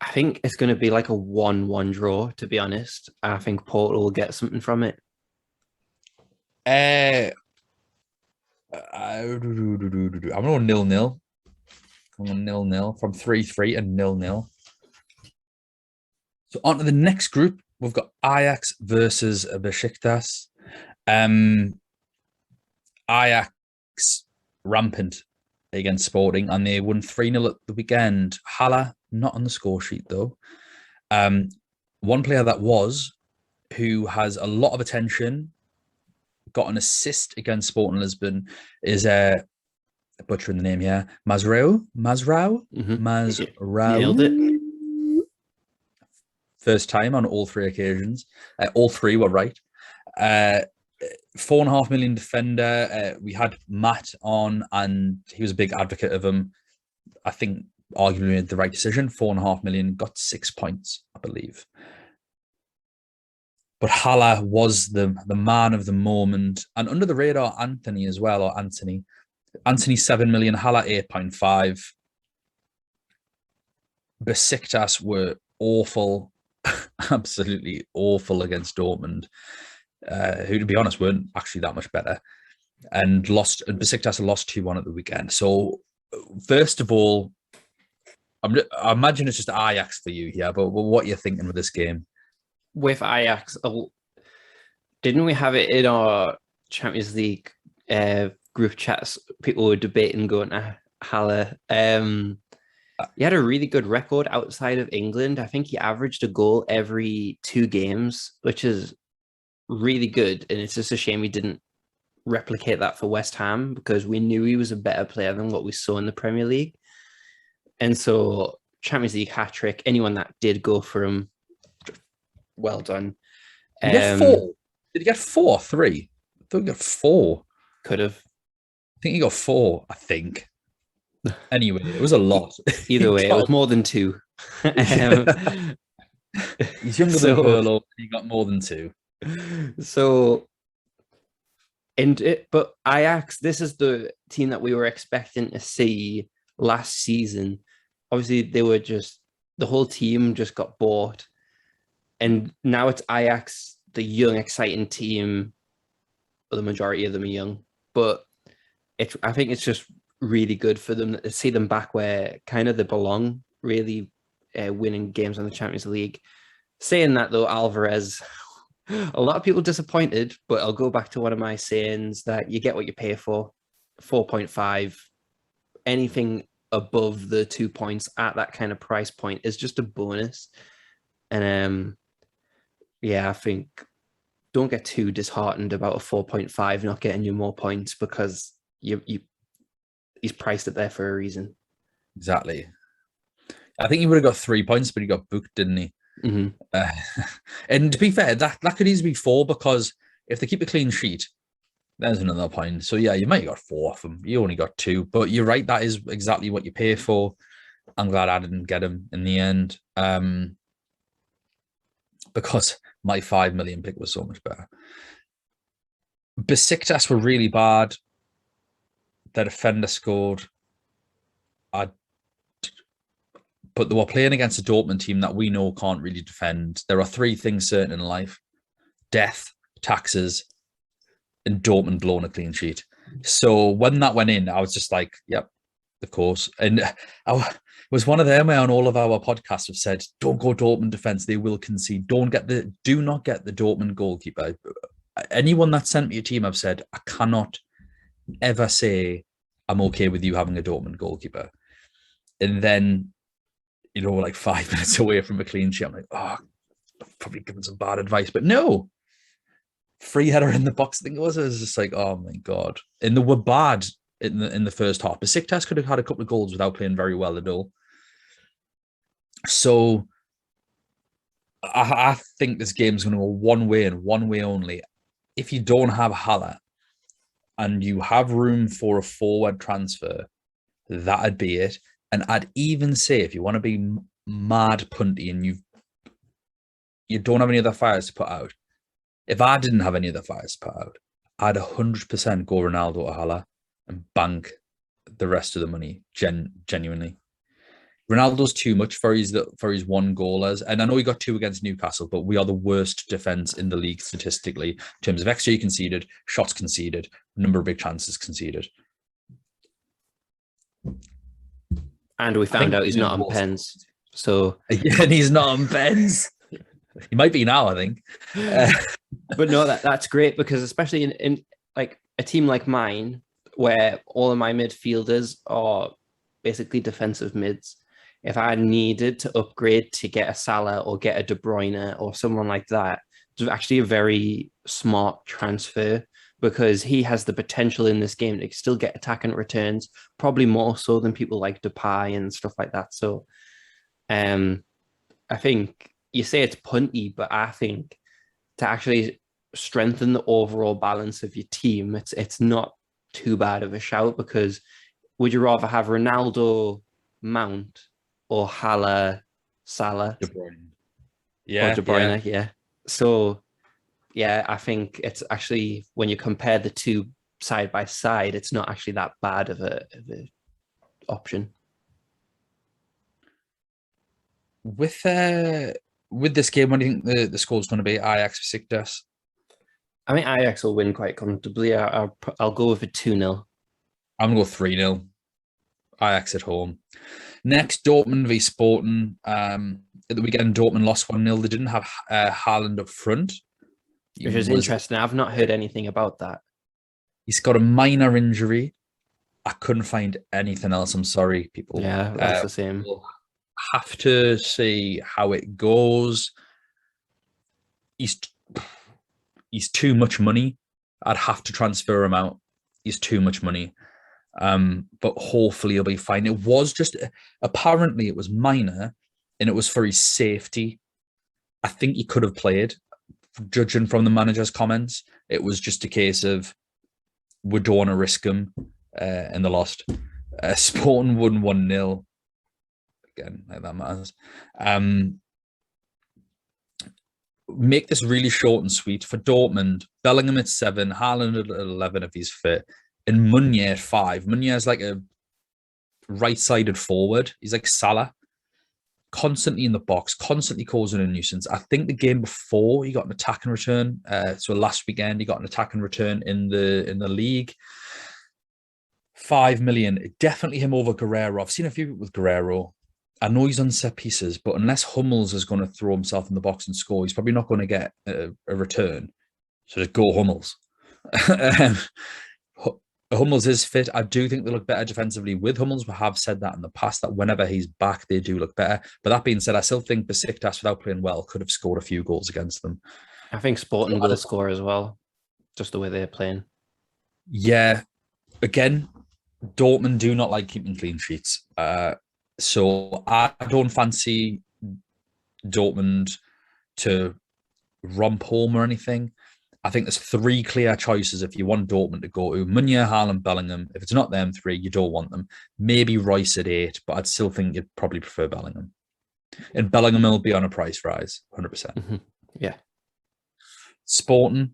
I think it's going to be like a 1-1 draw, to be honest. I think Porto will get something from it. I'm going 0-0. I'm going 0-0 from 3-3 and 0-0. So on to the next group, we've got Ajax versus Besiktas. Ajax rampant against Sporting, and they won 3-0 at the weekend. Haller not on the score sheet though. One player that was, who has a lot of attention, got an assist against Sporting Lisbon, is butchering the name here, Mazraoui. Nailed it. First time on all 3 occasions. All 3 were right. 4.5 million defender. We had Matt on, and he was a big advocate of him. I think arguably made the right decision. 4.5 million, got 6 points, I believe. But Haller was the man of the moment, and under the radar, Anthony as well, or Anthony. Anthony 7 million, Haller 8.5. Besiktas were awful, absolutely awful against Dortmund, who, to be honest, weren't actually that much better, and Besiktas lost 2-1 at the weekend. So, first of all, I imagine it's just Ajax for you here, but what are you thinking with this game? With Ajax, didn't we have it in our Champions League group chats? People were debating going to Haller. He had a really good record outside of England. I think he averaged a goal every 2 games, which is really good. And it's just a shame he didn't replicate that for West Ham because we knew he was a better player than what we saw in the Premier League. And so Champions League hat-trick, anyone that did go for him, well done. Did he get 4? Did he get 4 or 3? I thought he got 4. Could have. I think he got 4, I think. Anyway, it was a lot. Either way, it was more than 2. He's younger than Pirlo, and he got more than 2. So, but Ajax, this is the team that we were expecting to see last season. Obviously, the whole team just got bought. And now it's Ajax, the young, exciting team. Well, the majority of them are young. But I think it's just really good for them to see them back where kind of they belong, really winning games on the Champions League. Saying that, though, Alvarez, a lot of people disappointed, but I'll go back to one of my sayings that you get what you pay for. 4.5. Anything above the 2 points at that kind of price point is just a bonus. And I think don't get too disheartened about a 4.5 not getting you more points because he's priced it there for a reason. Exactly. I think he would have got 3 points, but he got booked, didn't he? Mm-hmm. And to be fair, that could easily be 4 because if they keep a clean sheet, there's another point. So yeah, you might have got 4 of them. You only got 2, but you're right. That is exactly what you pay for. I'm glad I didn't get him in the end because my 5 million pick was so much better. Besiktas were really bad. Their defender scored. But they were playing against a Dortmund team that we know can't really defend. There are 3 things certain in life: death, taxes, and Dortmund blowing a clean sheet. So when that went in, I was just like, yep, of course. And I was one of them where on all of our podcasts have said, don't go Dortmund defense, they will concede. Do not get the Dortmund goalkeeper. Anyone that sent me a team, I've said, I cannot ever say I'm okay with you having a Dortmund goalkeeper. And then, we're like 5 minutes away from a clean sheet. I'm like, oh, I've probably given some bad advice, but no. Free header in the box, I think it was just like, oh my God. And they were bad in the first half. Besiktas could have had a couple of goals without playing very well at all. So I think this game's going to go one way and one way only. If you don't have Haller and you have room for a forward transfer, that'd be it. And I'd even say if you want to be mad punty and you don't have any other fires to put out, if I didn't have any other fires to put out, I'd 100% go Ronaldo or Haller and bank the rest of the money. Genuinely, Ronaldo's too much for his 1 goalers, and I know he got 2 against Newcastle, but we are the worst defense in the league statistically in terms of XG conceded, shots conceded, number of big chances conceded. And we found out he's not on pens. So yeah, and he's not on pens. He might be now, I think. But no, that's great because especially in like a team like mine, where all of my midfielders are basically defensive mids, if I needed to upgrade to get a Salah or get a De Bruyne or someone like that, it's actually a very smart transfer because he has the potential in this game to still get attacking returns, probably more so than people like Depay and stuff like that. So I think you say it's punty, but I think to actually strengthen the overall balance of your team, it's not too bad of a shout because would you rather have Ronaldo, Mount, or Haller, Salah? De Bruyne. Yeah. Or De Bruyne, yeah. So, yeah, I think it's actually, when you compare the two side by side, it's not actually that bad of a option. With this game, what do you think the score's going to be? Ajax Besiktas? I think Ajax will win quite comfortably. I'll go with a 2-0. I'm going to go 3-0. Ajax at home. Next, Dortmund v Sporting. At the weekend, Dortmund lost 1-0. They didn't have Haaland up front. Which is interesting. I've not heard anything about that. He's got a minor injury. I couldn't find anything else. I'm sorry, people. Yeah, that's the same. We'll have to see how it goes. He's too much money. I'd have to transfer him out. He's too much money. But hopefully he'll be fine. It was just, apparently it was minor, and it was for his safety. I think he could have played, judging from the manager's comments. It was just a case of, we don't want to risk him, and they lost. Sporting won 1-0. Again, like that matters. Make this really short and sweet. For Dortmund, Bellingham at 7, Haaland at 11 if he's fit, and Meunier at 5. Meunier is like a right-sided forward. He's like Salah, constantly in the box, constantly causing a nuisance. I think the game before he got an attack and return. So last weekend he got an attack and return in the league. 5 million, definitely him over Guerrero. I've seen a few people with Guerrero. I know he's on set pieces, but unless Hummels is going to throw himself in the box and score, he's probably not going to get a return. So just go Hummels. Hummels is fit. I do think they look better defensively with Hummels. We have said that in the past, that whenever he's back, they do look better. But that being said, I still think Besiktas, without playing well, could have scored a few goals against them. I think Sporting will score as well, just the way they're playing. Yeah. Again, Dortmund do not like keeping clean sheets. So I don't fancy Dortmund to romp home or anything. I think there's 3 clear choices if you want Dortmund to go to. Meunier, Haaland, Bellingham. If it's not them 3, you don't want them. Maybe Rice at 8, but I'd still think you'd probably prefer Bellingham. And Bellingham will be on a price rise, 100%. Mm-hmm. Yeah. Sporting.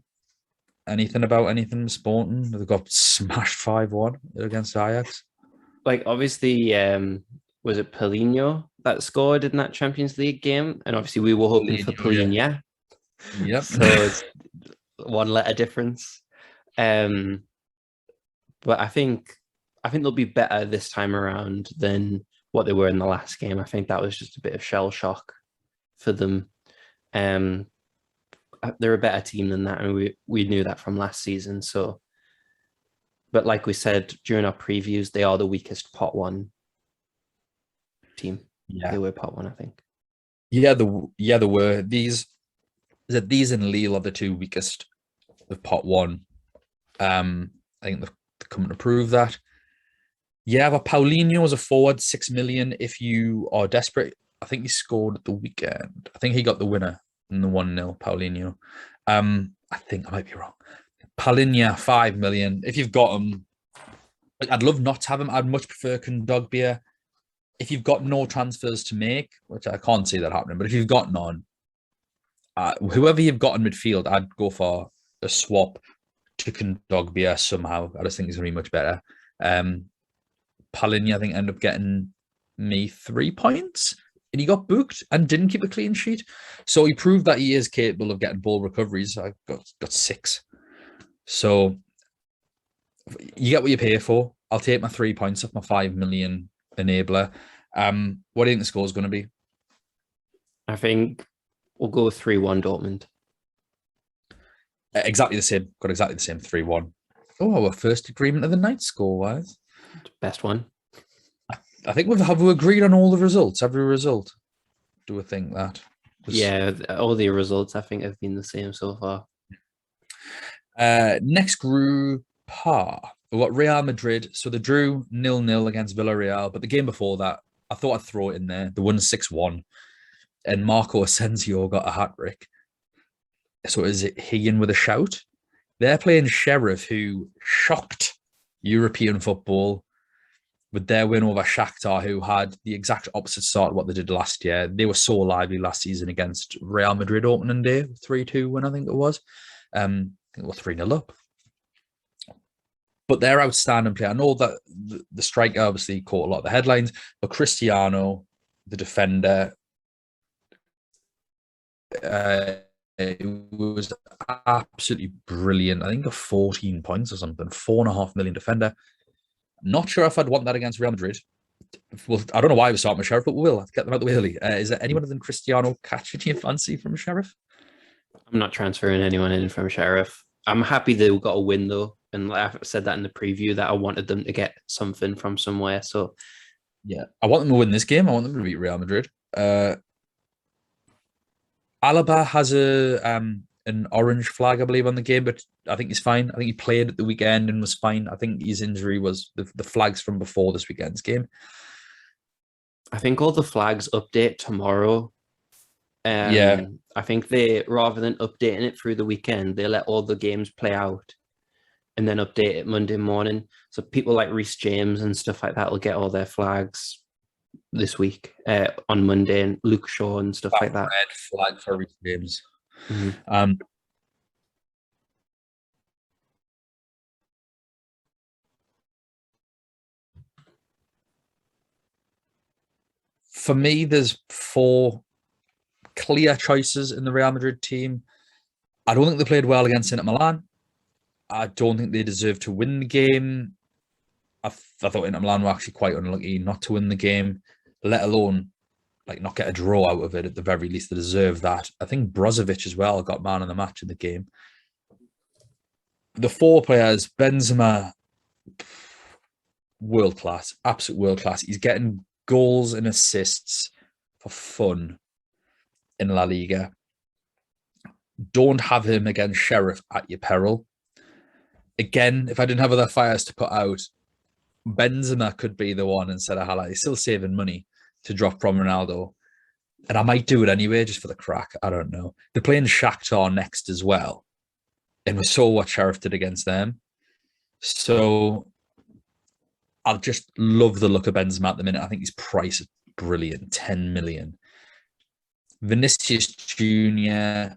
Anything about anything with Sporting? They got smashed 5-1 against Ajax. Like, obviously, was it Paulinho that scored in that Champions League game? And obviously we were hoping for Paulinho. Yeah. Yep. So it's 1 letter difference. But I think they'll be better this time around than what they were in the last game. I think that was just a bit of shell shock for them. They're a better team than that, and we knew that from last season. So, but like we said during our previews, they are the weakest pot 1 team. Yeah, they were pot 1, I think. Yeah, they were. These and Lille are the 2 weakest of pot 1. I think they're coming to prove that. Yeah, but Paulinho was a forward, 6 million if you are desperate. I think he scored at the weekend. I think he got the winner in the 1-0, Paulinho. I think I might be wrong. Paulinho, 5 million. If you've got him, I'd love not to have him. I'd much prefer Kondogbia. If you've got no transfers to make, which I can't see that happening, but if you've got none, whoever you've got in midfield, I'd go for a swap to Kondogbia somehow. I just think he's going to be much better. Paulinho, I think, ended up getting me 3 points, and he got booked and didn't keep a clean sheet. So he proved that he is capable of getting ball recoveries. I got 6. So you get what you pay for. I'll take my 3 points off my 5 million enabler. What do you think the score is going to be? I think we'll go 3-1 Dortmund. Exactly the same. Got exactly the same, 3-1. Oh, our first agreement of the night score-wise. Best one. I think have we agreed on all the results? Every result? Do we think that? Yeah, all the results I think have been the same so far. Next group, we've got Real Madrid. So they drew 0-0 against Villarreal, but the game before that, I thought I'd throw it in there. They won 6-1, and Marco Asensio got a hat-trick. So is it Higuain with a shout? They're playing Sheriff, who shocked European football with their win over Shakhtar, who had the exact opposite start of what they did last year. They were so lively last season against Real Madrid opening day, 3-2 win, I think it was. I think it was 3-0 up. But they're outstanding play. I know that the striker obviously caught a lot of the headlines, but Cristiano, the defender, it was absolutely brilliant. I think got 14 points or something, 4.5 million defender. Not sure if I'd want that against Real Madrid. Well, I don't know why we're starting with Sheriff, but we will. Let's get them out the way early. Is there anyone other than Cristiano catching your fancy from Sheriff? I'm not transferring anyone in from Sheriff. I'm happy they got a win though, and like I said that in the preview that I wanted them to get something from somewhere. So yeah, I want them to win this game. I want them to beat Real Madrid. Alaba has an orange flag, I believe, on the game, but I think he's fine. I think he played at the weekend and was fine. I think his injury was the flags from before this weekend's game. I think all the flags update tomorrow. Yeah. I think they, rather than updating it through the weekend, they let all the games play out and then update it Monday morning. So people like Reece James and stuff like that will get all their flags this week on Monday, and Luke Shaw and stuff like that. Red flag for Reece James. Mm-hmm. For me, there's 4 clear choices in the Real Madrid team. I don't think they played well against Inter Milan. I don't think they deserve to win the game. I thought Inter Milan were actually quite unlucky not to win the game, let alone like not get a draw out of it. At the very least, they deserve that. I think Brozovic as well got man of the match in the game. The 4 players, Benzema, world class, absolute world class. He's getting goals and assists for fun in La Liga. Don't have him against Sheriff at your peril. Again, if I didn't have other fires to put out, Benzema could be the one instead of Hala. He's still saving money to drop from Ronaldo. And I might do it anyway, just for the crack. I don't know. They're playing Shakhtar next as well. And we saw what Sheriff did against them. So I just love the look of Benzema at the minute. I think his price is brilliant, 10 million. Vinicius Jr.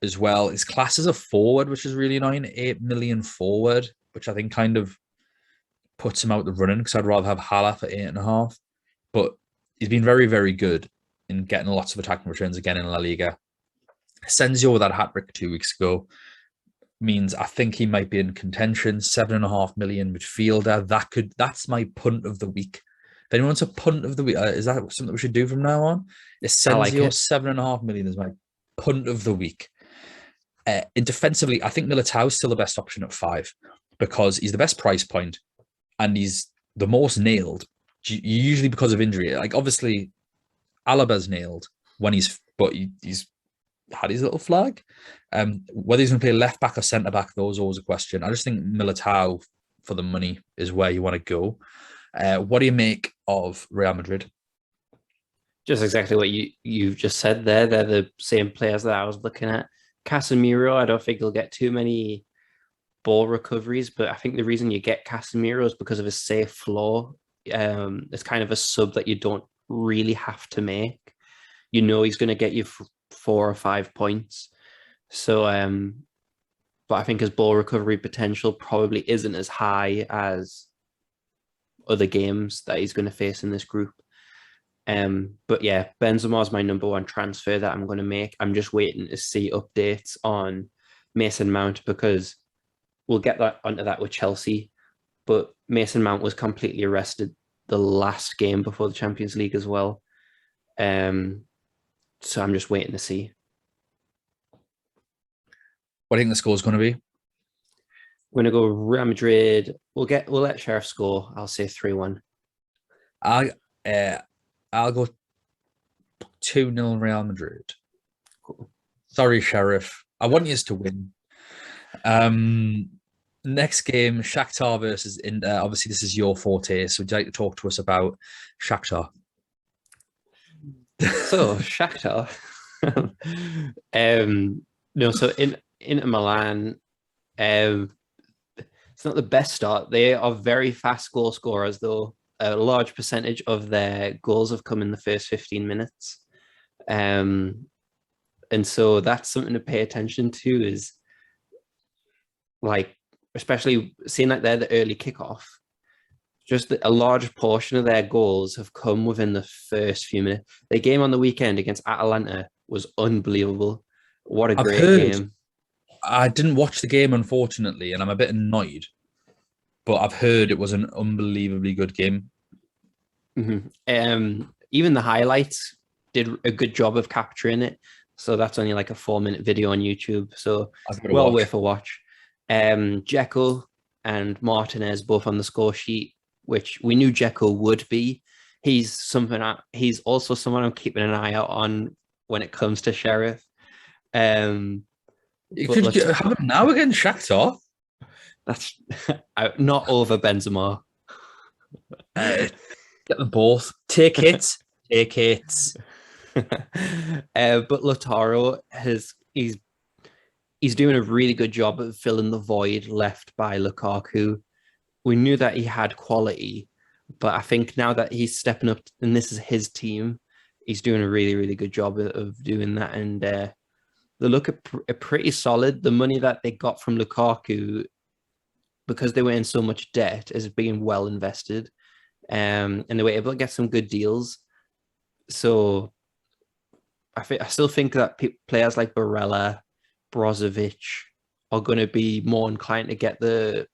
as well. His class as a forward, which is really annoying, 8 million forward, which I think kind of puts him out the running because I'd rather have Hala for 8.5. But he's been very, very good in getting lots of attacking returns again in La Liga. Asensio with that hat-trick 2 weeks ago means I think he might be in contention. 7.5 million midfielder. That's my punt of the week. If anyone wants a punt of the week, is that something we should do from now on? Asensio, like 7.5 million is my punt of the week. In defensively, I think Militao is still the best option at 5 because he's the best price point and he's the most nailed, usually because of injury. Like obviously, Alaba's nailed when he's had his little flag. Whether he's going to play left back or centre back, those are always a question. I just think Militao for the money is where you want to go. What do you make of Real Madrid? Just exactly what you've just said there. They're the same players that I was looking at. Casemiro, I don't think he'll get too many ball recoveries, but I think the reason you get Casemiro is because of his safe floor. It's kind of a sub that you don't really have to make. You know he's going to get you 4 or 5 points. So, but I think his ball recovery potential probably isn't as high as other games that he's going to face in this group. But yeah, Benzema is my number 1 transfer that I'm going to make. I'm just waiting to see updates on Mason Mount because we'll get onto that with Chelsea. But Mason Mount was completely arrested the last game before the Champions League as well. So I'm just waiting to see. What do you think the score is going to be? We're going to go Real Madrid. We'll let Sheriff score. I'll say 3-1. I'll go 2-0 Real Madrid. Cool. Sorry, Sheriff. I want you to win. Next game, Shakhtar versus Inter. Obviously, this is your forte, so would you like to talk to us about Shakhtar? So, Shakhtar. No, so Inter Milan, it's not the best start. They are very fast goal scorers, though. A large percentage of their goals have come in the first 15 minutes. And so that's something to pay attention to is like, especially seeing like they're the early kickoff, just a large portion of their goals have come within the first few minutes. The game on the weekend against Atalanta was unbelievable. What a great game. I didn't watch the game, unfortunately, and I'm a bit annoyed. But I've heard it was an unbelievably good game. Even the highlights did a good job of capturing it. So that's only like a 4-minute video on YouTube. So well worth a watch. Dzeko and Martinez both on the score sheet, which we knew Dzeko would be. He's also someone I'm keeping an eye out on when it comes to Sheriff. You could have him now against Shakhtar. That's not over Benzema. Get them both. Take it. Take it. But Lautaro he's doing a really good job of filling the void left by Lukaku. We knew that he had quality, but I think now that he's stepping up and this is his team, he's doing a really, really good job of doing that. And they look pretty solid. The money that they got from Lukaku, because they were in so much debt, is being well invested. And they were able to get some good deals. So I still think that players like Barella, Brozovic are going to be more inclined to get the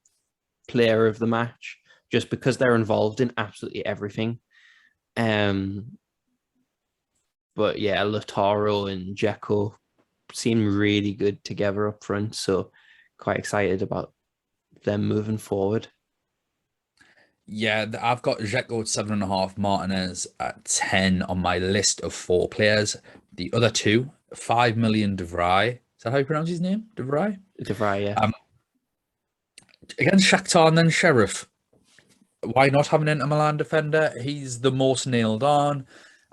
player of the match just because they're involved in absolutely everything. But yeah, Lautaro and Dzeko seem really good together up front. So quite excited about them moving forward. Yeah, I've got Dzeko at 7.5, Martinez at 10 on my list of 4 players. The other 2, 5 million De Vrij. Is that how you pronounce his name? De Vrij? De Vrij, yeah. Against Shakhtar and then Sheriff. Why not have an Inter Milan defender? He's the most nailed on.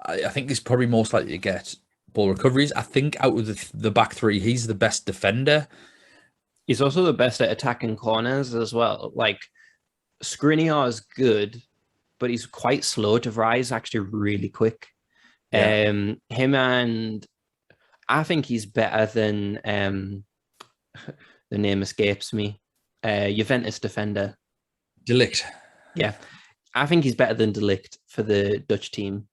I think he's probably most likely to get ball recoveries. I think out of the back 3, he's the best defender. He's also the best at attacking corners as well. Like, Skriniar is good, but he's quite slow. De Vrij is actually really quick. Yeah. Him and I think he's better than the name escapes me. Juventus defender. De Ligt. Yeah. I think he's better than De Ligt for the Dutch team.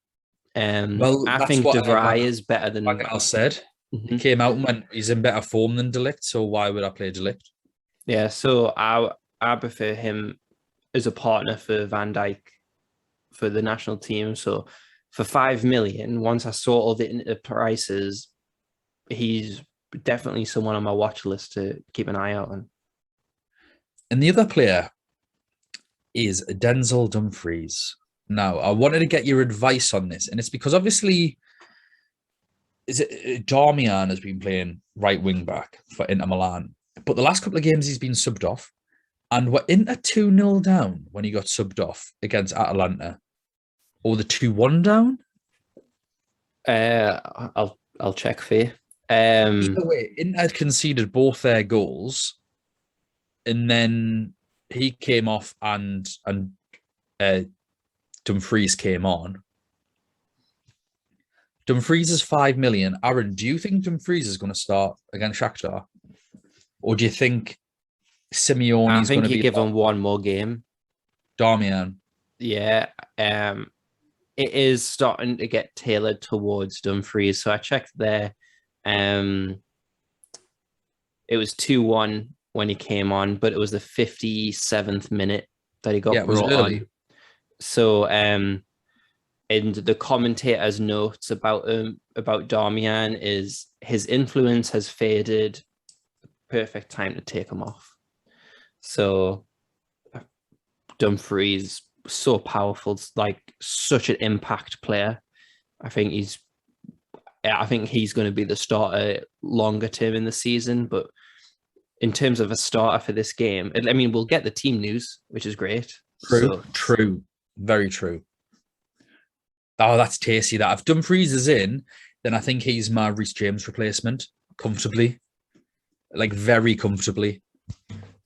Well, I think De Vrij is better than like I said. He came out and went, he's in better form than De Ligt, so why would I play De Ligt? Yeah, so I prefer him as a partner for Van Dijk for the national team. So for 5 million, once I saw all the prices, he's definitely someone on my watch list to keep an eye out on. And the other player is Denzel Dumfries. Now, I wanted to get your advice on this, and it's because obviously Darmian has been playing right wing back for Inter Milan, but the last couple of games he's been subbed off. And we're Inter 2-0 down when he got subbed off against Atalanta. Or the 2-1 down? I'll check for you. Either way, Inter had conceded both their goals. And then he came off and Dumfries came on. Dumfries is 5 million. Aaron, do you think Dumfries is going to start against Shakhtar? Or do you think Simeone's going to be... give him one more game. Darmian. Yeah. It is starting to get tailored towards Dumfries. So I checked there. It was 2-1 when he came on, but it was the 57th minute that he got brought on. So and the commentator's notes about Darmian is his influence has faded. Perfect time to take him off. So Dumfries, so powerful, like such an impact player. I think he's going to be the starter longer term in the season. But in terms of a starter for this game, I mean, we'll get the team news, which is great. True, very true. Oh, that's tasty. That if Dumfries is in, then I think he's my Reece James replacement comfortably, like very comfortably.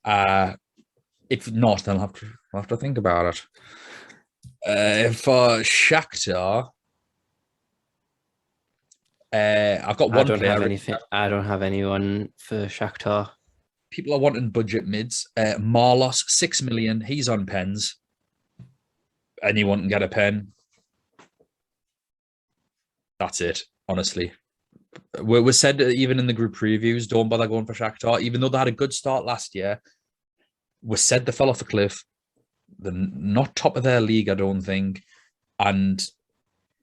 If not, then I'll have to think about it. For Shakhtar, I've got one player. I don't have anyone for Shakhtar. People are wanting budget mids. Marlos, 6 million. He's on pens. Anyone can get a pen. That's it, honestly. We said even in the group previews, don't bother going for Shakhtar, even though they had a good start last year. We said they fell off a cliff. They're not top of their league, I don't think. and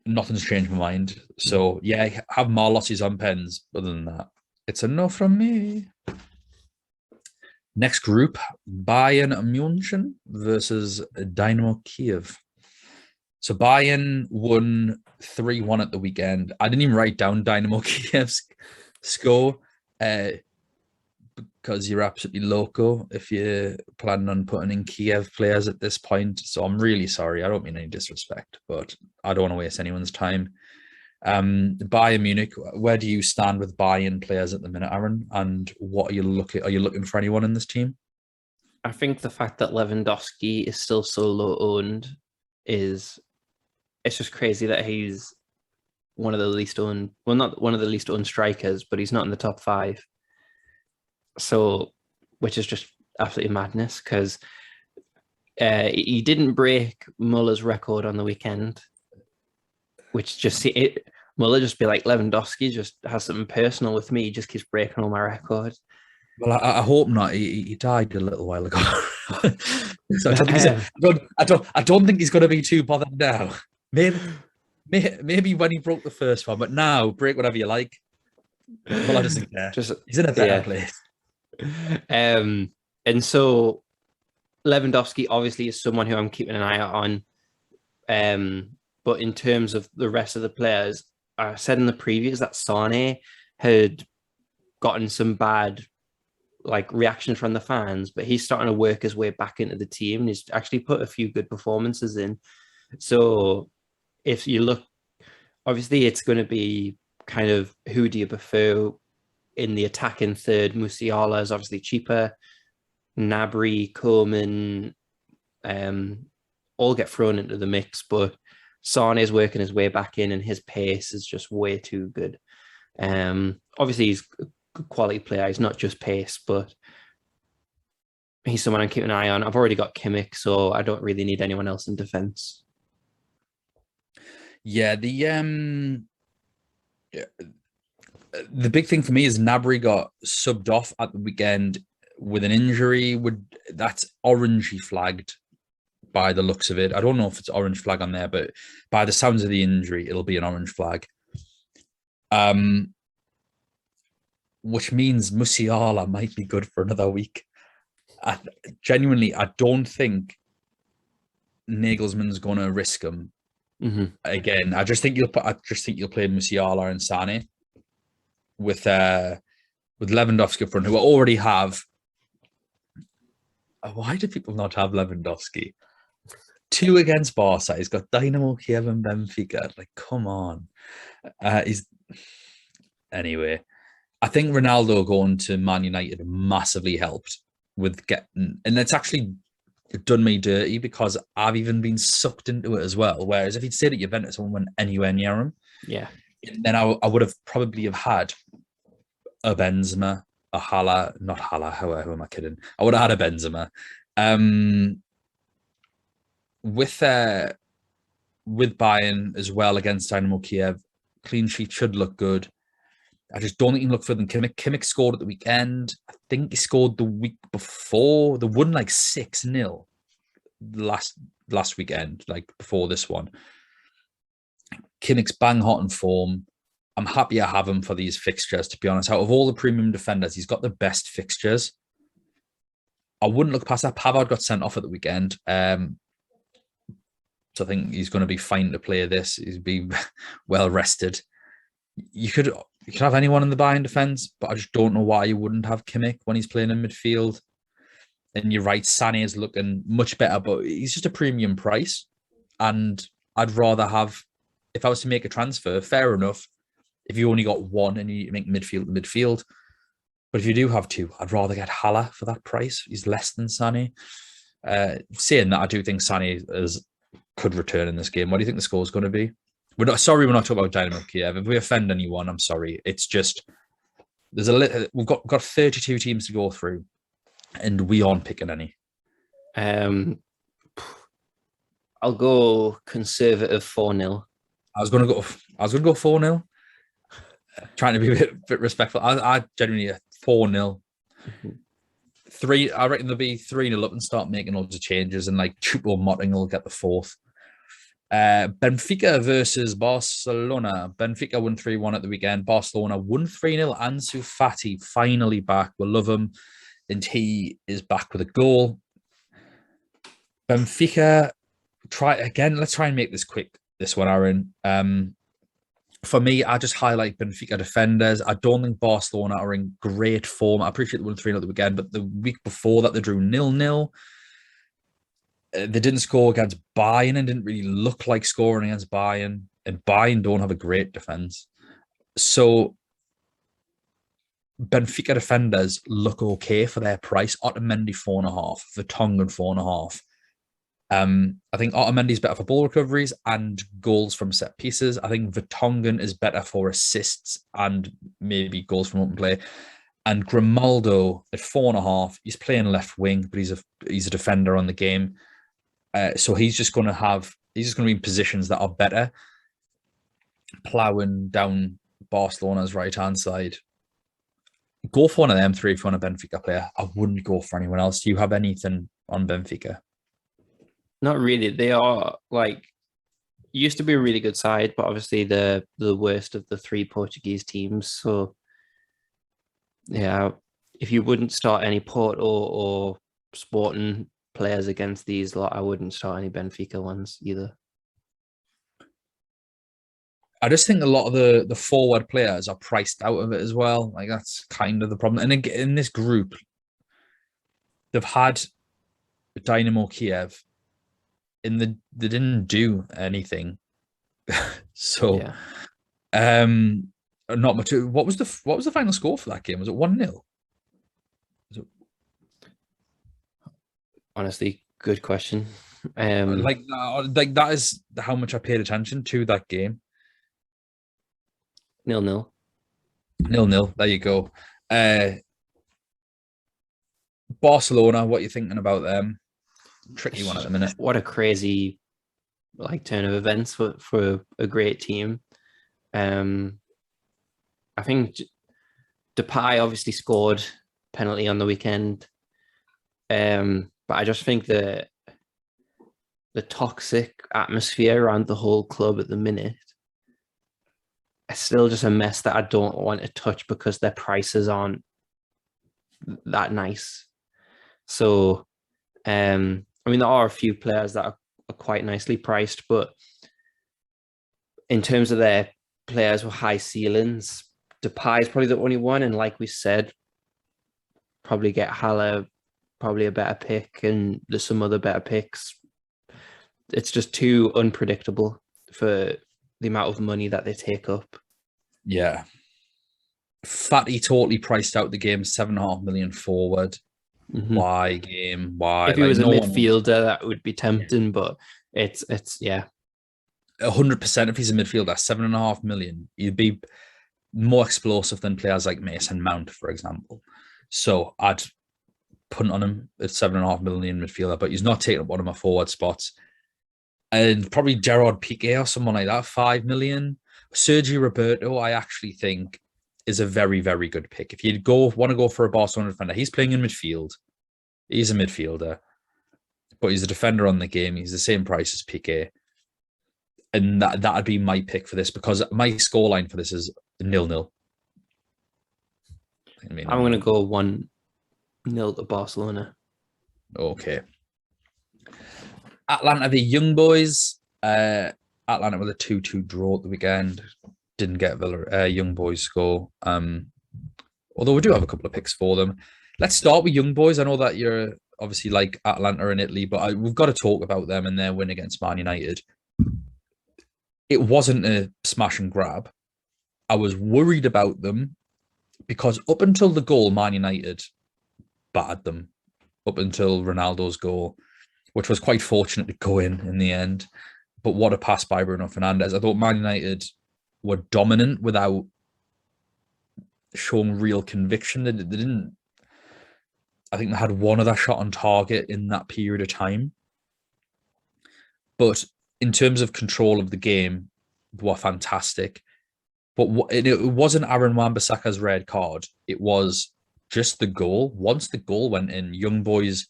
nothing's changed my mind. So yeah, have more losses on pens. Other than that, it's a no from me. Next group, Bayern Munich versus Dynamo Kiev. So Bayern won 3-1 at the weekend. I didn't even write down Dynamo Kiev's score because you're absolutely loco if you're planning on putting in Kiev players at this point. So I'm really sorry. I don't mean any disrespect, but I don't want to waste anyone's time. Bayern Munich, where do you stand with Bayern players at the minute, Aaron? And what are you looking? Are you looking for anyone in this team? I think the fact that Lewandowski is still so low owned is it's just crazy that he's one of the least owned, well, not one of the least owned strikers, but he's not in the top 5. So, which is just absolutely madness because he didn't break Muller's record on the weekend, which just Muller just be like, Lewandowski just has something personal with me. He just keeps breaking all my records. Well, I hope not. He died a little while ago, so I don't think he's going to be too bothered now. Maybe when he broke the first one, but now break whatever you like. Well, I doesn't care. He's in a better place. And so Lewandowski obviously is someone who I'm keeping an eye out on. But in terms of the rest of the players, I said in the previews that Sane had gotten some bad reactions from the fans, but he's starting to work his way back into the team and he's actually put a few good performances in. So if you look, obviously it's going to be kind of who do you prefer in the attacking third. Musiala is obviously cheaper. Gnabry, Coleman, all get thrown into the mix, but Sane is working his way back in and his pace is just way too good. Obviously he's a good quality player. He's not just pace, but he's someone I'm keeping an eye on. I've already got Kimmich, so I don't really need anyone else in defense. Yeah, the big thing for me is Gnabry got subbed off at the weekend with an injury. That's orangey flagged by the looks of it. I don't know if it's orange flag on there, but by the sounds of the injury, it'll be an orange flag. Which means Musiala might be good for another week. Genuinely, I don't think Nagelsmann's going to risk him. Again, I just think you'll play Musiala and Sane with Lewandowski front, who already have. Why do people not have Lewandowski? 2 against Barca. He's got Dynamo, Kiev, and Benfica. Come on. Anyway. I think Ronaldo going to Man United massively helped with getting, and it's actually done me dirty because I've even been sucked into it as well. Whereas if he'd stayed at Juventus, I wouldn't went anywhere near him. Yeah. Then I would have probably have had a Benzema, a Hala, not Hala, who am I kidding? I would have had a Benzema. With Bayern as well against Dynamo Kiev, clean sheet should look good. I just don't think you can look further than Kimmich. Kimmich scored at the weekend. I think he scored the week before. They won 6-0 last weekend, before this one. Kimmich's bang hot in form. I'm happy I have him for these fixtures, to be honest. Out of all the premium defenders, he's got the best fixtures. I wouldn't look past that. Pavard got sent off at the weekend. So I think he's going to be fine to play this. He's be well rested. You could have anyone in the Bayern defence, but I just don't know why you wouldn't have Kimmich when he's playing in midfield. And you're right, Sane is looking much better, but he's just a premium price. And I'd rather have, if I was to make a transfer, fair enough, if you only got one and you make midfield. But if you do have 2, I'd rather get Hala for that price. He's less than Sane. Saying that, I do think Sane could return in this game. What do you think the score is going to be? We're not talking about Dynamo Kiev. If we offend anyone, I'm sorry. It's just we've got 32 teams to go through, and we aren't picking any. I'll go conservative 4-0. I was going to go 4-0. Trying to be a bit respectful. I genuinely 4-0. 3. I reckon there'll be 3-0 up and start making loads of changes, and Choupo-Moting will get the 4th. Benfica versus Barcelona. Benfica won 3-1 at the weekend. Barcelona won 3-0. Ansu Fati finally back. We love him. And he is back with a goal. Benfica, let's try and make this quick, this one, Aaron. For me, I just highlight Benfica defenders. I don't think Barcelona are in great form. I appreciate they won 3-0 at the weekend, but the week before that, they drew 0-0. They didn't score against Bayern and didn't really look like scoring against Bayern. And Bayern don't have a great defense. So Benfica defenders look okay for their price. Otamendi 4.5, Vertonghen 4.5. I think Otamendi is better for ball recoveries and goals from set pieces. I think Vertonghen is better for assists and maybe goals from open play. And Grimaldo at 4.5, he's playing left wing, but he's a defender on the game. So he's just going to be in positions that are better, plowing down Barcelona's right hand side. Go for one of them three if you want a Benfica player. I wouldn't go for anyone else. Do you have anything on Benfica? Not really. They are used to be a really good side, but obviously the worst of the three Portuguese teams. So yeah, if you wouldn't start any Porto or Sporting players against these lot, I wouldn't start any Benfica ones either. I just think a lot of the forward players are priced out of it as well. Like that's kind of the problem. And in this group, they've had Dynamo Kiev, and they didn't do anything. So, yeah. Not much. What was the final score for that game? Was it 1-0? Honestly, good question. Like that is how much I paid attention to that game. 0-0. 0-0. There you go. Barcelona, what are you thinking about them? Tricky one at the minute. What a crazy turn of events for a great team. I think Depay obviously scored penalty on the weekend. But I just think the toxic atmosphere around the whole club at the minute is still just a mess that I don't want to touch because their prices aren't that nice. So, I mean, there are a few players that are quite nicely priced, but in terms of their players with high ceilings, Depay is probably the only one. And like we said, probably get Haller, probably a better pick, and there's some other better picks. It's just too unpredictable for the amount of money that they take up. Yeah. Fatty totally priced out the game, 7.5 million forward. Mm-hmm. Why game? Why? If he was a midfielder, that would be tempting, but it's 100%. If he's a midfielder, 7.5 million, he'd be more explosive than players like Mason Mount, for example. So I'd punt on him at 7.5 million midfielder, but he's not taking up one of my forward spots. And probably Gerard Piqué or someone like that, 5 million. Sergio Roberto, I actually think is a very, very good pick. If you want to go for a Barcelona defender, he's playing in midfield. He's a midfielder, but he's a defender on the game. He's the same price as Piqué. And that'd be my pick for this because my scoreline for this is 0-0. I'm going to go 1-0 to Barcelona. Okay. Atlanta, the Young Boys. Atlanta with a 2-2 draw at the weekend. Didn't get Young Boys score. Although we do have a couple of picks for them. Let's start with Young Boys. I know that you're obviously like Atlanta in Italy, but we've got to talk about them and their win against Man United. It wasn't a smash and grab. I was worried about them because up until the goal, Man United battered them. Up until Ronaldo's goal, which was quite fortunate to go in the end. But what a pass by Bruno Fernandes. I thought Man United were dominant without showing real conviction. They didn't. I think they had one other shot on target in that period of time. But in terms of control of the game, they were fantastic. But it wasn't Aaron Wan-Bissaka's red card. It was just the goal. Once the goal went in, Young Boys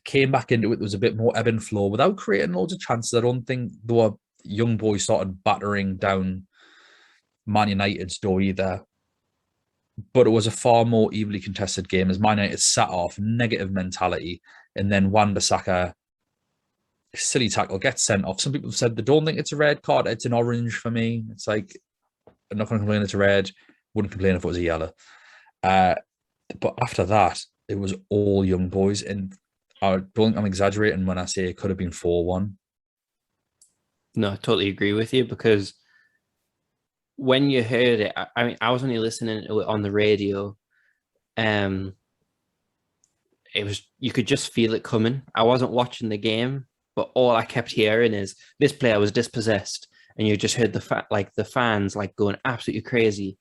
came back into it. There was a bit more ebb and flow without creating loads of chances. I don't think there were young boys started battering down Man United's door either. But it was a far more evenly contested game as Man United sat off, negative mentality, and then Wan-Bissaka, silly tackle, gets sent off. Some people have said they don't think it's a red card. It's an orange for me. It's like, I'm not going to complain it's a red. Wouldn't complain if it was a yellow. But after that, it was all young boys. And I don't think I'm exaggerating when I say it could have been 4-1. No, I totally agree with you, because when you heard it, I mean, I was only listening to it on the radio. It was, you could just feel it coming. I wasn't watching the game, but all I kept hearing is this player was dispossessed, and you just heard the fans like going absolutely crazy,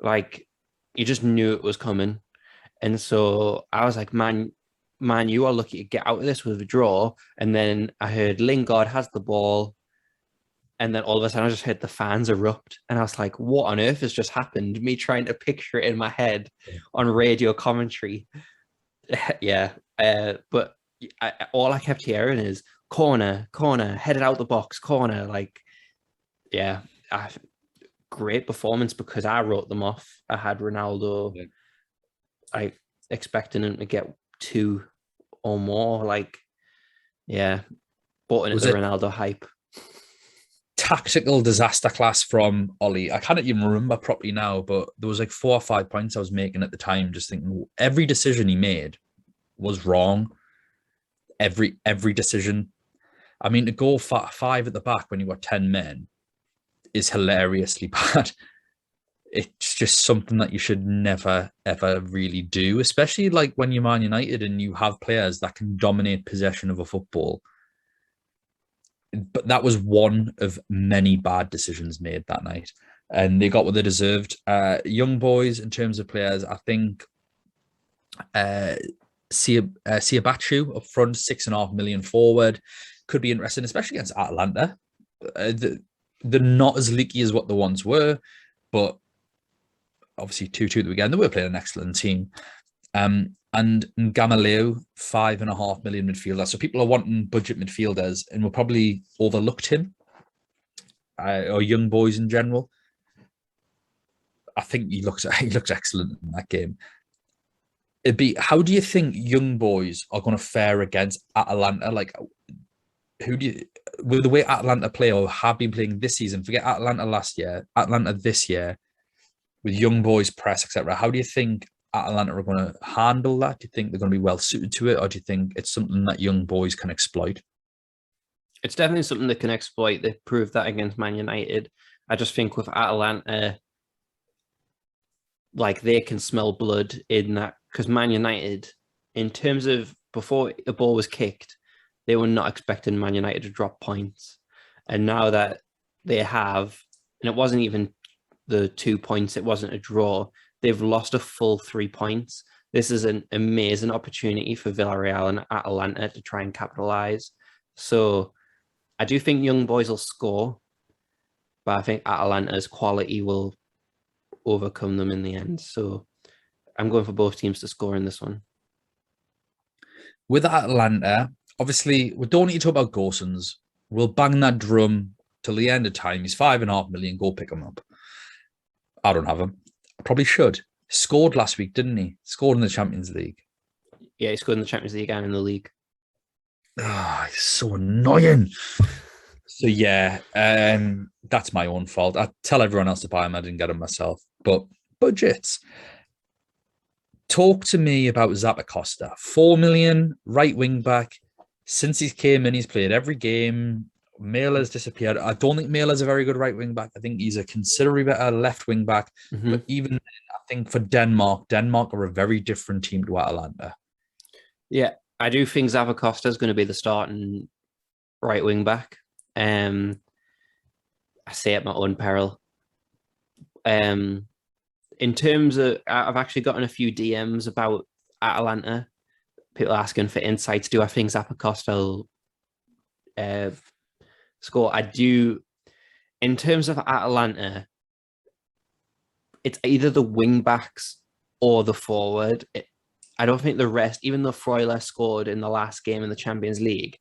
like you just knew it was coming. And so I was like, man, you are lucky to get out of this with a draw. And then I heard Lingard has the ball. And then all of a sudden I just heard the fans erupt. And I was like, what on earth has just happened? Me trying to picture it in my head on radio commentary. Yeah. But all I kept hearing is corner, headed out the box, corner. Like, yeah, great performance, because I wrote them off. I had Ronaldo. Yeah. I expecting him to get 2 or more. Like, yeah, bought into the Ronaldo hype. Tactical disaster class from Ollie. I can't even remember properly now, but there was like 4 or 5 points I was making at the time, just thinking every decision he made was wrong. Every decision. I mean, to go 5 at the back when you got 10 men is hilariously bad. It's just something that you should never, ever really do, especially like when you're Man United and you have players that can dominate possession of a football. But that was one of many bad decisions made that night, and they got what they deserved. Young boys, in terms of players, I think Siabachu up front, 6.5 million forward, could be interesting, especially against Atalanta. They're not as leaky as what the ones were, but obviously 2-2 at the weekend. They were playing an excellent team. And Gamaliel, 5.5 million midfielder. So people are wanting budget midfielders, and will probably overlooked him, or young boys in general. I think he looks excellent in that game. How do you think young boys are going to fare against Atalanta? Like, with the way Atalanta play or have been playing this season, forget Atalanta last year, Atalanta this year, with young boys press, etc. How do you think Atalanta are going to handle that? Do you think they're going to be well suited to it, or do you think it's something that young boys can exploit? It's definitely something they can exploit. They proved that against Man United. I just think with Atalanta, like, they can smell blood in that, because Man United, in terms of before the ball was kicked, they were not expecting Man United to drop points. And now that they have, and it wasn't even the 2 points, it wasn't a draw, they've lost a full 3 points. This is an amazing opportunity for Villarreal and Atalanta to try and capitalize. So I do think young boys will score, but I think Atalanta's quality will overcome them in the end. So I'm going for both teams to score in this one. With Atalanta, obviously, we don't need to talk about Gosens. We'll bang that drum till the end of time. He's 5.5 million. Go pick him up. I don't have him. I probably should. Scored last week, didn't he? Scored in the Champions League. Yeah, he scored in the Champions League and in the league. Oh, he's so annoying. So yeah, that's my own fault. I tell everyone else to buy him. I didn't get him myself. But budgets. Talk to me about Zappacosta. 4 million, right wing back. Since he came in, he's played every game. Mailer's disappeared. I don't think Mailer's a very good right wing back. I think he's a considerably better left wing back. Mm-hmm. But even then, I think for Denmark are a very different team to Atalanta. Yeah, I do think Zappacosta is going to be the starting right wing back. I say at my own peril. In terms of, I've actually gotten a few DMs about Atalanta. People asking for insights. Do I think Zappacosta will score? I do. In terms of Atalanta, it's either the wing backs or the forward. I don't think the rest, even though Freuler scored in the last game in the Champions League,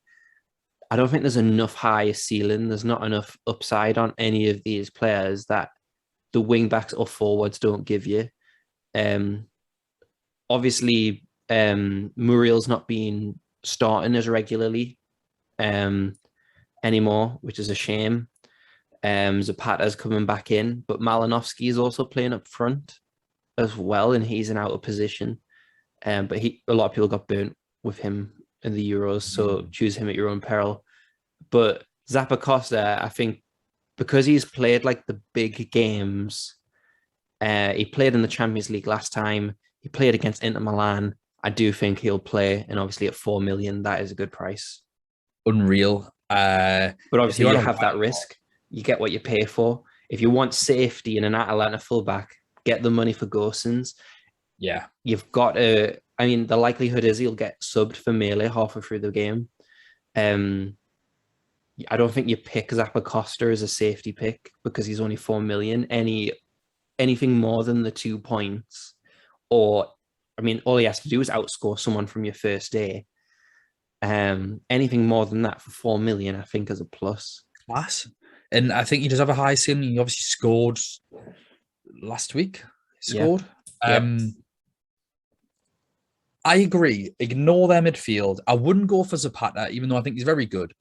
I don't think there's enough high ceiling. There's not enough upside on any of these players that the wing backs or forwards don't give you. Obviously, Muriel's not been starting as regularly anymore, which is a shame. Zapata's coming back in, but Malinovsky is also playing up front as well, and he's an out of position. But a lot of people got burnt with him in the Euros, so choose him at your own peril. But Zappacosta, I think, because he's played like the big games, he played in the Champions League last time, he played against Inter Milan. I do think he'll play, and obviously at 4 million, that is a good price. Unreal. But obviously you have that risk. You get what you pay for. If you want safety in an Atalanta fullback, get the money for Gosens. Yeah. You've got to, I mean, the likelihood is he'll get subbed for Melee halfway through the game. I don't think you pick Zappacosta as a safety pick because he's only 4 million. Anything more than the 2 points, or I mean, all he has to do is outscore someone from your first day. Anything more than that for 4 million, I think, is a plus. Class. And I think he does have a high ceiling. He obviously scored last week. He scored. Yeah. I agree. Ignore their midfield. I wouldn't go for Zapata, even though I think he's very good.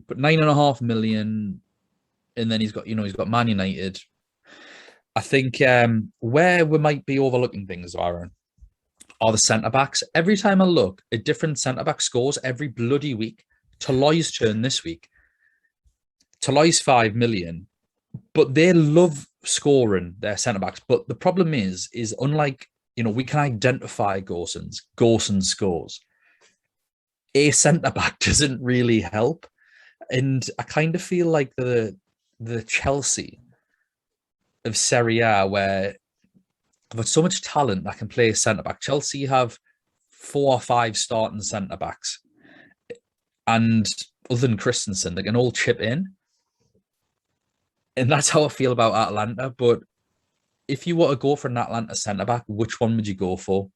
But 9.5 million, and then he's got Man United. I think where we might be overlooking things, Aaron, are the centre backs. Every time I look, a different centre back scores every bloody week. Toloy's turn this week. Toloy's 5 million, but they love scoring their centre backs. But the problem is unlike, we can identify Gosens. Gosens scores. A centre back doesn't really help. And I kind of feel like the Chelsea of Serie A, where I've got so much talent that can play centre back. Chelsea have 4 or 5 starting centre backs, and other than Christensen, they can all chip in. And that's how I feel about Atalanta. But if you were to go for an Atalanta centre back, which one would you go for?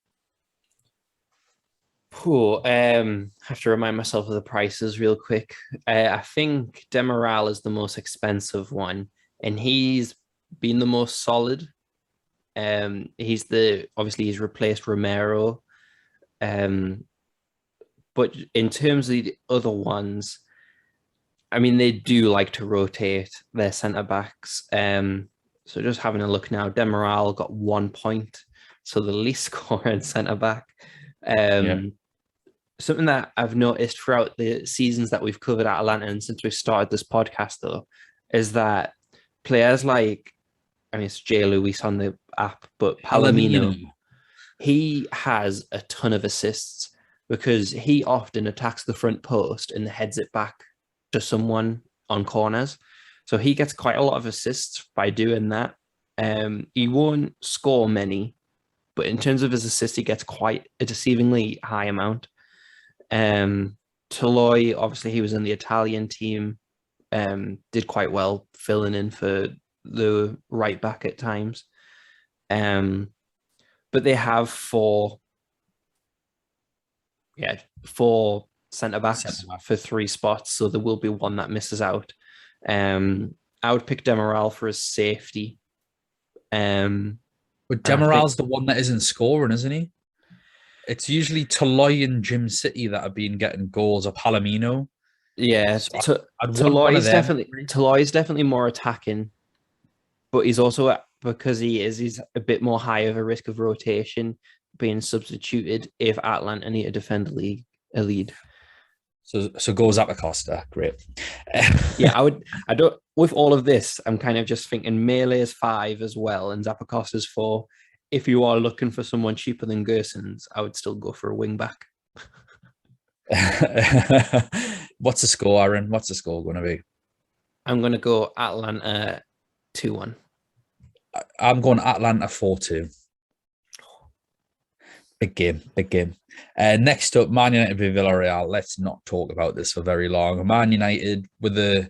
Have to remind myself of the prices real quick. I think Demiral is the most expensive one, and he's been the most solid. He's replaced Romero. But in terms of the other ones, I mean, they do like to rotate their centre backs. So just having a look now, Demiral got 1 point, so the least scoring centre back. Something that I've noticed throughout the seasons that we've covered Atalanta and since we've started this podcast, though, is that players like, I mean, it's J. Luis on the app, but Palomino, he has a ton of assists because he often attacks the front post and heads it back to someone on corners. So he gets quite a lot of assists by doing that. He won't score many, but in terms of his assists, he gets quite a deceivingly high amount. Toloi, obviously, he was in the Italian team, did quite well filling in for the right back at times. But they have 4 centre backs for 3 spots, so there will be one that misses out. I would pick Demiral for his safety. But Demiral's the one that isn't scoring, isn't he? It's usually Toloi and Jim City that have been getting goals, or Palomino. Yeah, So Toloi's definitely more attacking, but he's also, because he's a bit more high of a risk of rotation being substituted if Atalanta need to defend a lead. So goes Zappacosta. Great. Yeah, with all of this, I'm kind of just thinking Melee is 5 as well, and Zappacosta's 4. If you are looking for someone cheaper than Gersons, I would still go for a wing back. What's the score, Aaron? What's the score going to be? I'm going to go Atlanta 2-1. I'm going Atlanta 4-2. Big game. Next up, Man United v Villarreal. Let's not talk about this for very long. Man United with a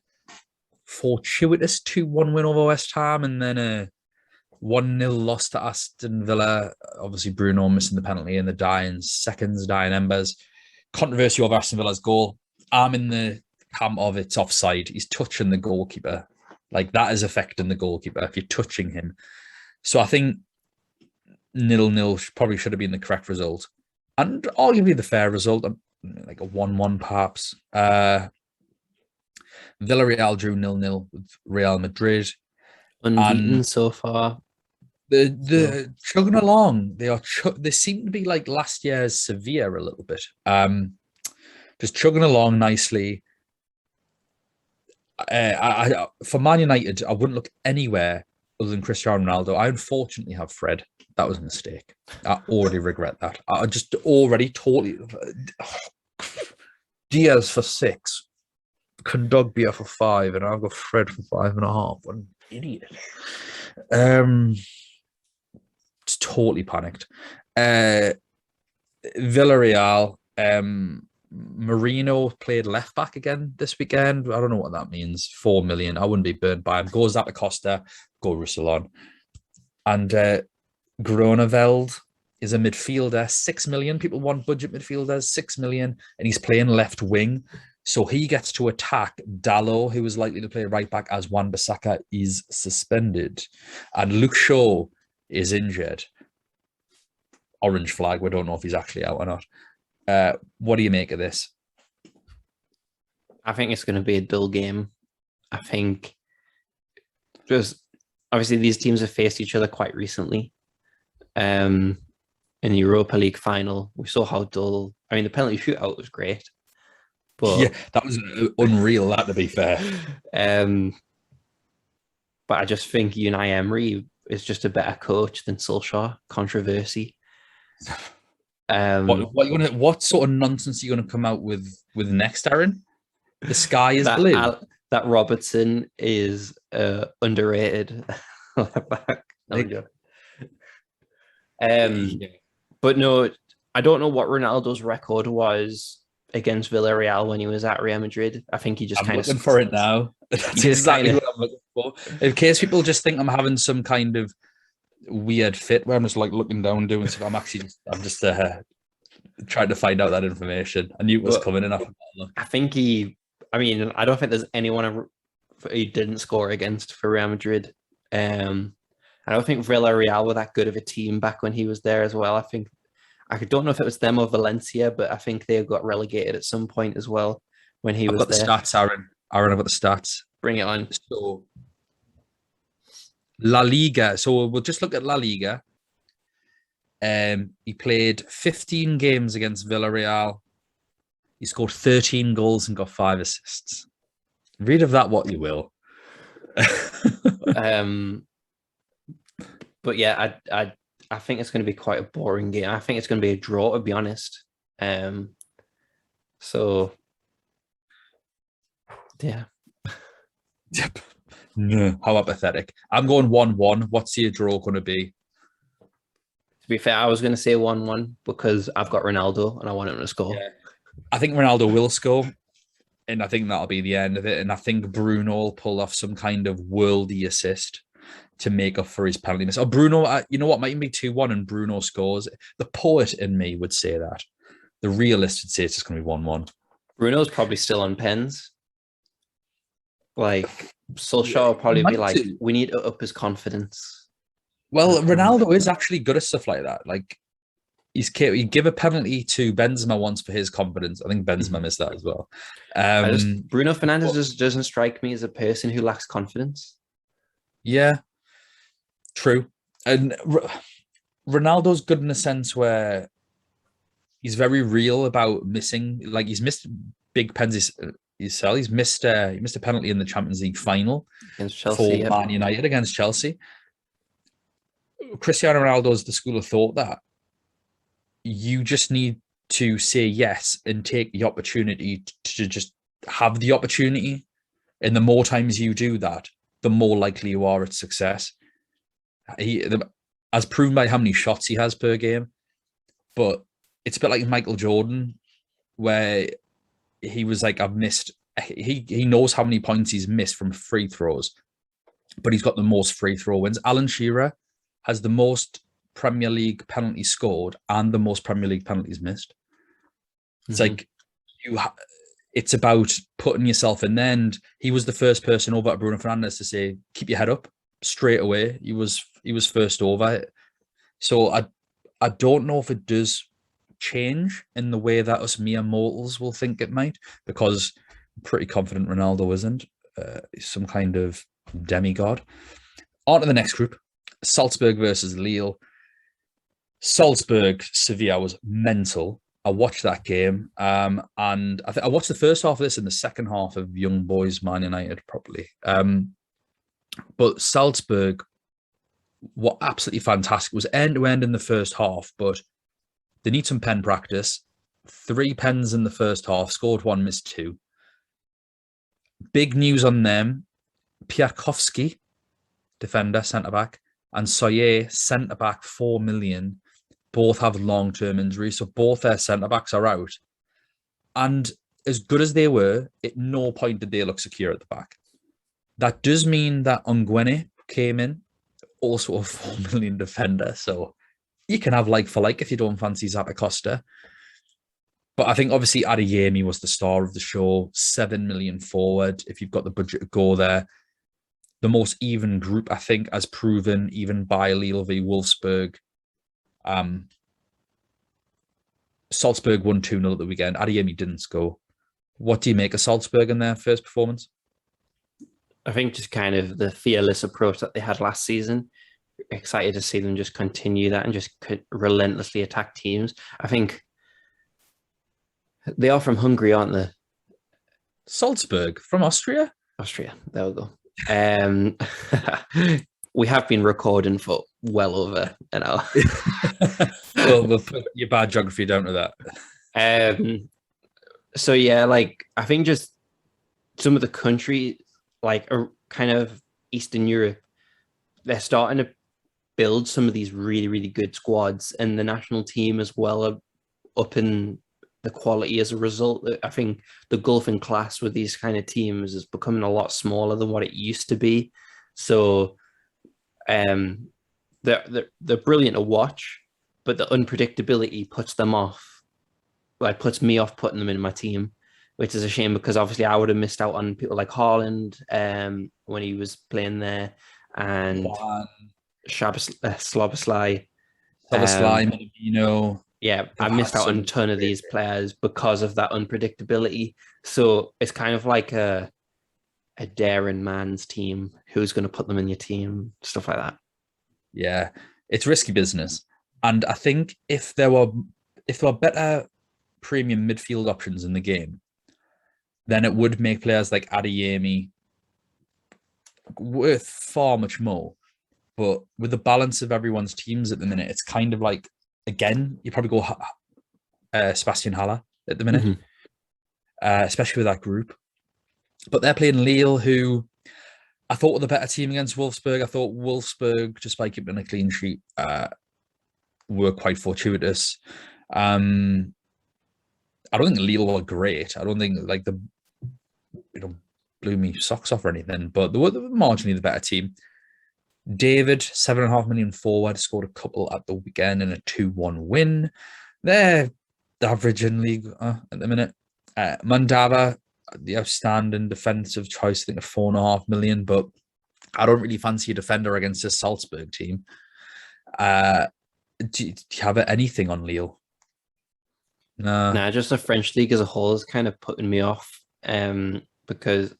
fortuitous 2-1 win over West Ham, and then a 1-0 loss to Aston Villa. Obviously, Bruno missing the penalty in the dying seconds, dying embers. Controversy over Aston Villa's goal. I'm in the camp of it's offside. He's touching the goalkeeper. Like, that is affecting the goalkeeper if you're touching him. So I think 0-0 probably should have been the correct result. And arguably the fair result, like a 1-1 perhaps. Villarreal drew 0-0 with Real Madrid. Unbeaten so far. They're chugging along. They seem to be like last year's Sevilla a little bit. Just chugging along nicely. For Man United, I wouldn't look anywhere other than Cristiano Ronaldo. I unfortunately have Fred. That was a mistake. I already regret that. I just already totally... Diaz for 6. Kondogbia for 5, and I've got Fred for 5.5. What an idiot. Just totally panicked. Villarreal, Marino played left back again this weekend. I don't know what that means. 4 million. I wouldn't be burnt by him. Goes out to Costa, go Roussillon. And Groneveld is a midfielder, 6 million. People want budget midfielders, 6 million, and he's playing left wing. So he gets to attack Dalot, who was likely to play right back as Wan-Bissaka is suspended. And Luke Shaw is injured. Orange flag. We don't know if he's actually out or not. What do you make of this? I think it's going to be a dull game. I think just obviously these teams have faced each other quite recently. In the Europa League final, we saw how dull. I mean, the penalty shootout was great. But, yeah, that was unreal, that, to be fair. But I just think Unai Emery is just a better coach than Solskjaer. Controversy. What sort of nonsense are you going to come out with next, Aaron? The sky is blue. That Robertson is underrated. Back. But no, I don't know what Ronaldo's record was against Villarreal when he was at Real Madrid. I think he just kind of looking for it now. That's exactly what I'm looking for. In case people just think I'm having some kind of weird fit where I'm just like looking down doing stuff. I'm just trying to find out that information. I knew it was coming and I think I don't think there's anyone he didn't score against for Real Madrid. I don't think Villarreal were that good of a team back when he was there as well. I don't know if it was them or Valencia, but I think they got relegated at some point as well when he was there. I've got the stats, Aaron. I've got the stats. Bring it on. So, La Liga. So we'll just look at La Liga. He played 15 games against Villarreal. He scored 13 goals and got 5 assists. Read of that what you will. But yeah, I think it's going to be quite a boring game. I think it's going to be a draw, to be honest. So yeah. Yep. No, how apathetic. I'm going 1-1. What's your draw going to be? To be fair, I was going to say 1-1 because I've got Ronaldo and I want him to score. Yeah. I think Ronaldo will score, and I think that'll be the end of it. And I think Bruno will pull off some kind of worldy assist to make up for his penalty miss. Or Bruno, you know what, might even be 2-1 and Bruno scores. The poet in me would say that. The realist would say it's just going to be 1-1. Bruno's probably still on pens. Like, Solskjaer will probably be like, we need to up his confidence. Well, Ronaldo is actually good at stuff like that. Like, he give a penalty to Benzema once for his confidence. I think Benzema missed that as well. Bruno Fernandes just doesn't strike me as a person who lacks confidence. Yeah, true. And Ronaldo's good in a sense where he's very real about missing. Like, he's missed big pens himself. He's missed a penalty in the Champions League final against Chelsea, for Man United against Chelsea. Cristiano Ronaldo's the school of thought that you just need to say yes and take the opportunity to just have the opportunity. And the more times you do that, the more likely you are at success. As proven by how many shots he has per game. But it's a bit like Michael Jordan, where he was like, I've missed. He knows how many points he's missed from free throws, but he's got the most free throw wins. Alan Shearer has the most Premier League penalties scored and the most Premier League penalties missed. It's like it's about putting yourself in there. And he was the first person over at Bruno Fernandes to say, keep your head up straight away. He was first over. So I don't know if it does change in the way that us mere mortals will think it might, because I'm pretty confident Ronaldo isn't. He's some kind of demigod. On to the next group. Salzburg versus Lille. Salzburg, Sevilla was mental. I watched that game, and I watched the first half of this and the second half of Young Boys Man United properly. But Salzburg were absolutely fantastic. It was end-to-end in the first half, but they need some pen practice. 3 pens in the first half, scored 1, missed 2. Big news on them. Piatkowski, defender, centre-back, and Soyer, centre-back, 4 million. Both have long-term injuries, so both their centre-backs are out. And as good as they were, at no point did they look secure at the back. That does mean that Ongwene came in, also a 4 million defender, so you can have like for like if you don't fancy Zappacosta. But I think obviously Adeyemi was the star of the show, 7 million forward. If you've got the budget to go there, the most even group, I think, as proven even by Lille v Wolfsburg. Salzburg won 2-0 at the weekend. Adeyemi didn't score. What do you make of Salzburg in their first performance? I think just kind of the fearless approach that they had last season. Excited to see them just continue that and just relentlessly attack teams. I think they are from Hungary, aren't they? Salzburg from Austria? Austria. There we go. We have been recording for well over an hour. Well, we'll put your bad geography down to that. So yeah, like I think just some of the country, like kind of Eastern Europe, they're starting to build some of these really, really good squads, and the national team as well are up in the quality as a result. I think the gulf in class with these kind of teams is becoming a lot smaller than what it used to be. So they're brilliant to watch, but the unpredictability puts them off. Like puts me off putting them in my team, which is a shame because obviously I would have missed out on people like Haaland when he was playing there, and Sloboslai. Minamino. Yeah, I missed out on a ton of these players because of that unpredictability. So it's kind of like a daring man's team. Who's going to put them in your team? Stuff like that. Yeah, it's risky business. And I think if there were better premium midfield options in the game, then it would make players like Adeyemi worth far much more. But with the balance of everyone's teams at the minute, it's kind of like, again, you probably go Sebastian Haller at the minute, especially with that group. But they're playing Lille, who I thought were the better team against Wolfsburg. I thought Wolfsburg, despite keeping a clean sheet, were quite fortuitous. I don't think Lille were great. I don't think like blew me socks off or anything, but they were marginally the better team. David, 7.5 million forward, scored a couple at the weekend in a 2-1 win. They're average in league at the minute. Mandava, the outstanding defensive choice, I think, of 4.5 million, but I don't really fancy a defender against this Salzburg team. Do you have anything on Lille? No. Nah, just the French league as a whole is kind of putting me off because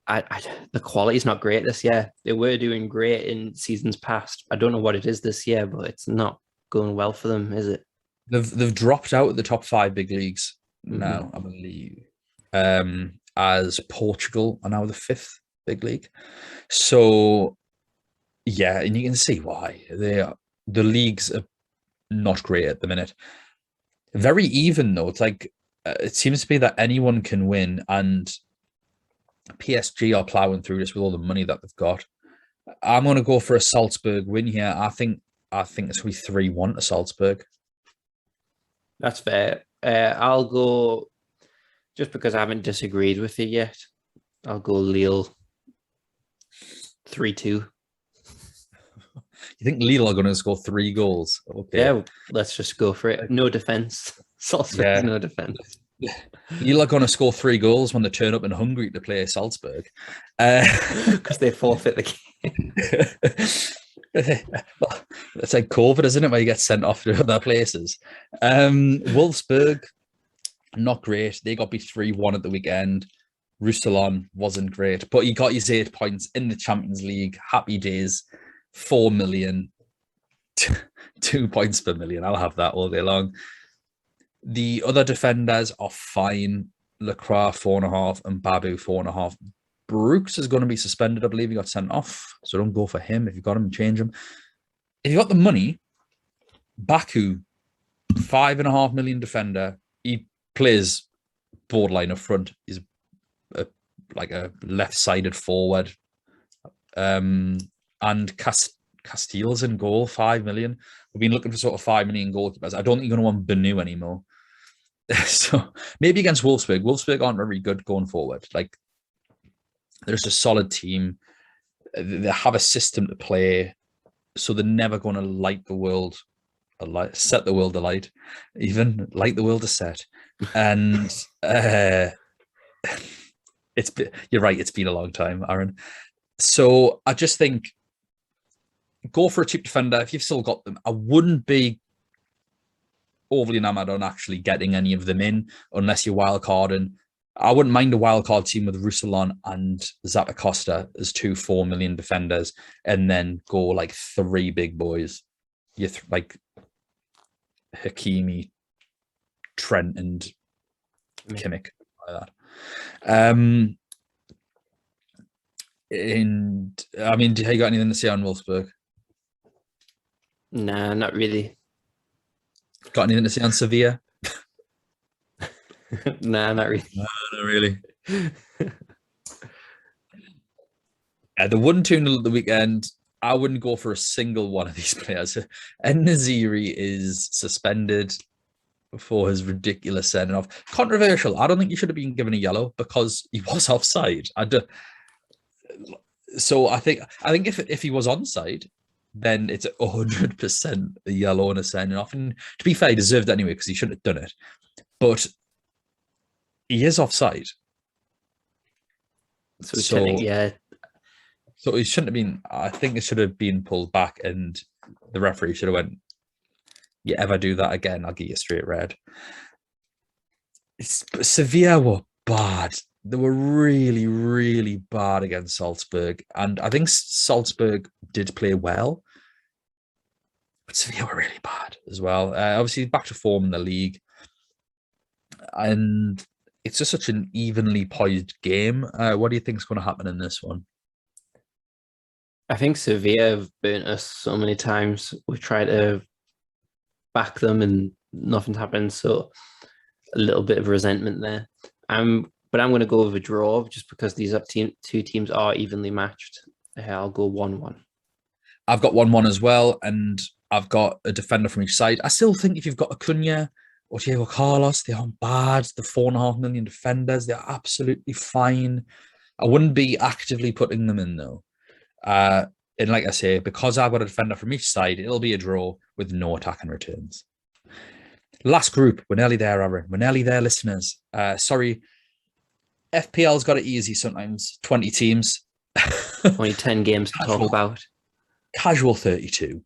the quality is not great this year. They were doing great in seasons past. I don't know what it is this year, but it's not going well for them, is it? They've dropped out of the top 5 big leagues now, I believe, as Portugal are now the 5th big league. So yeah, and you can see why. The leagues are not great at the minute. Very even though. It's like it seems to be that anyone can win, and PSG are plowing through this with all the money that they've got. I'm going to go for a Salzburg win here. I think it's going to be 3-1 to Salzburg. That's fair. I'll go, just because I haven't disagreed with it yet, I'll go Lille 3-2. You think Lille are going to score 3 goals? Okay. Yeah, let's just go for it. No defense. Salzburg, Yeah. no defense. Lille are going to score 3 goals when they turn up in Hungary to play Salzburg. Because they forfeit the game. Well, it's like COVID, isn't it, where you get sent off to other places. Wolfsburg, not great. They got beat 3-1 at the weekend. Roussillon wasn't great, but he got his 8 points in the Champions League. Happy days. 4 million. 2 points per million. I'll have that all day long. The other defenders are fine. Lacroix, 4.5, and Babu, 4.5. Brooks is going to be suspended. I believe he got sent off. So don't go for him. If you've got him, change him. If you've got the money, Baku, 5.5 million defender. He plays borderline up front. He's like a left-sided forward. And Castile's in goal, 5 million. We've been looking for sort of 5 million goalkeepers. I don't think you're going to want Benu anymore. So maybe against Wolfsburg. Wolfsburg aren't very good going forward. Like, they're just a solid team. They have a system to play, so they're never going to light the world alight, set the world alight, even light the world to set. And you're right, it's been a long time, Aaron. So I just think go for a cheap defender if you've still got them. I wouldn't be overly enamored on actually getting any of them in unless you're wildcarding. I wouldn't mind a wildcard team with Roussillon and Zappacosta as 2 4 million defenders, and then go like 3 big boys. Like Hakimi, Trent, and Kimmich, like that. And I mean, have you got anything to say on Wolfsburg? Nah, not really. Got anything to say on Sevilla? Nah, not really. No, not really. The 1-2-0 at the weekend, I wouldn't go for a single one of these players. En-Nesyri is suspended for his ridiculous sending off. Controversial. I don't think he should have been given a yellow because he was offside. So I think if he was onside, then it's 100% a yellow and a sending off. And to be fair, he deserved it anyway because he shouldn't have done it. But he is offside. So yeah. So it shouldn't have been. I think it should have been pulled back, and the referee should have went, "You ever do that again, I'll give you a straight red." Sevilla were bad. They were really, really bad against Salzburg, and I think Salzburg did play well, but Sevilla were really bad as well. Obviously, back to form in the league, and it's just such an evenly poised game. What do you think is going to happen in this one? I think Sevilla have burnt us so many times. We've tried to back them and nothing's happened. So a little bit of resentment there. But I'm going to go with a draw just because these two teams are evenly matched. I'll go 1-1. I've got 1-1 as well, and I've got a defender from each side. I still think if you've got Acuna or Diego Carlos, they aren't bad. The 4.5 million defenders, they're absolutely fine. I wouldn't be actively putting them in, though. And like I say, because I've got a defender from each side, it'll be a draw with no attacking returns. Last group, we're nearly there, Aaron. We're nearly there, listeners. Sorry, FPL's got it easy sometimes. 20 teams. Only 10 games to talk about. Casual 32.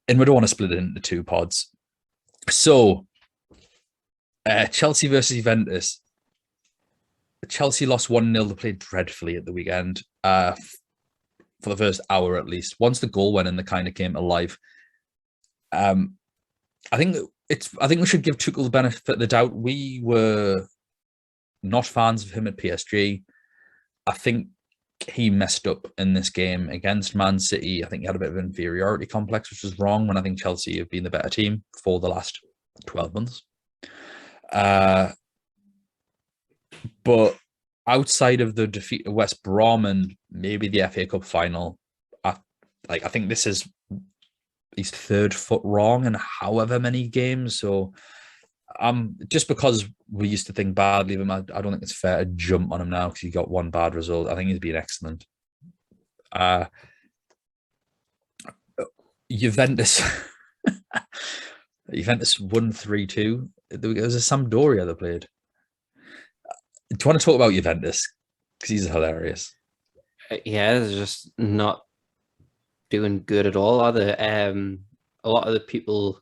And we don't want to split it into 2 pods. So, Chelsea versus Juventus. Chelsea lost 1-0. They played dreadfully at the weekend, for the first hour at least. Once the goal went in, they kind of came alive. I think we should give Tuchel the benefit of the doubt. We were not fans of him at PSG. I think he messed up in this game against Man City. I think he had a bit of an inferiority complex, which was wrong when I think Chelsea have been the better team for the last 12 months. But outside of the defeat of West Brom and maybe the FA Cup final, I think this is his 3rd foot wrong in however many games. So just because we used to think badly of him, I don't think it's fair to jump on him now because he got 1 bad result. I think he's been excellent. Juventus. Juventus won 3-2. There was a Sampdoria that played. Do you want to talk about Juventus? Because he's hilarious. Yeah, they're just not doing good at all, are they? A lot of the people,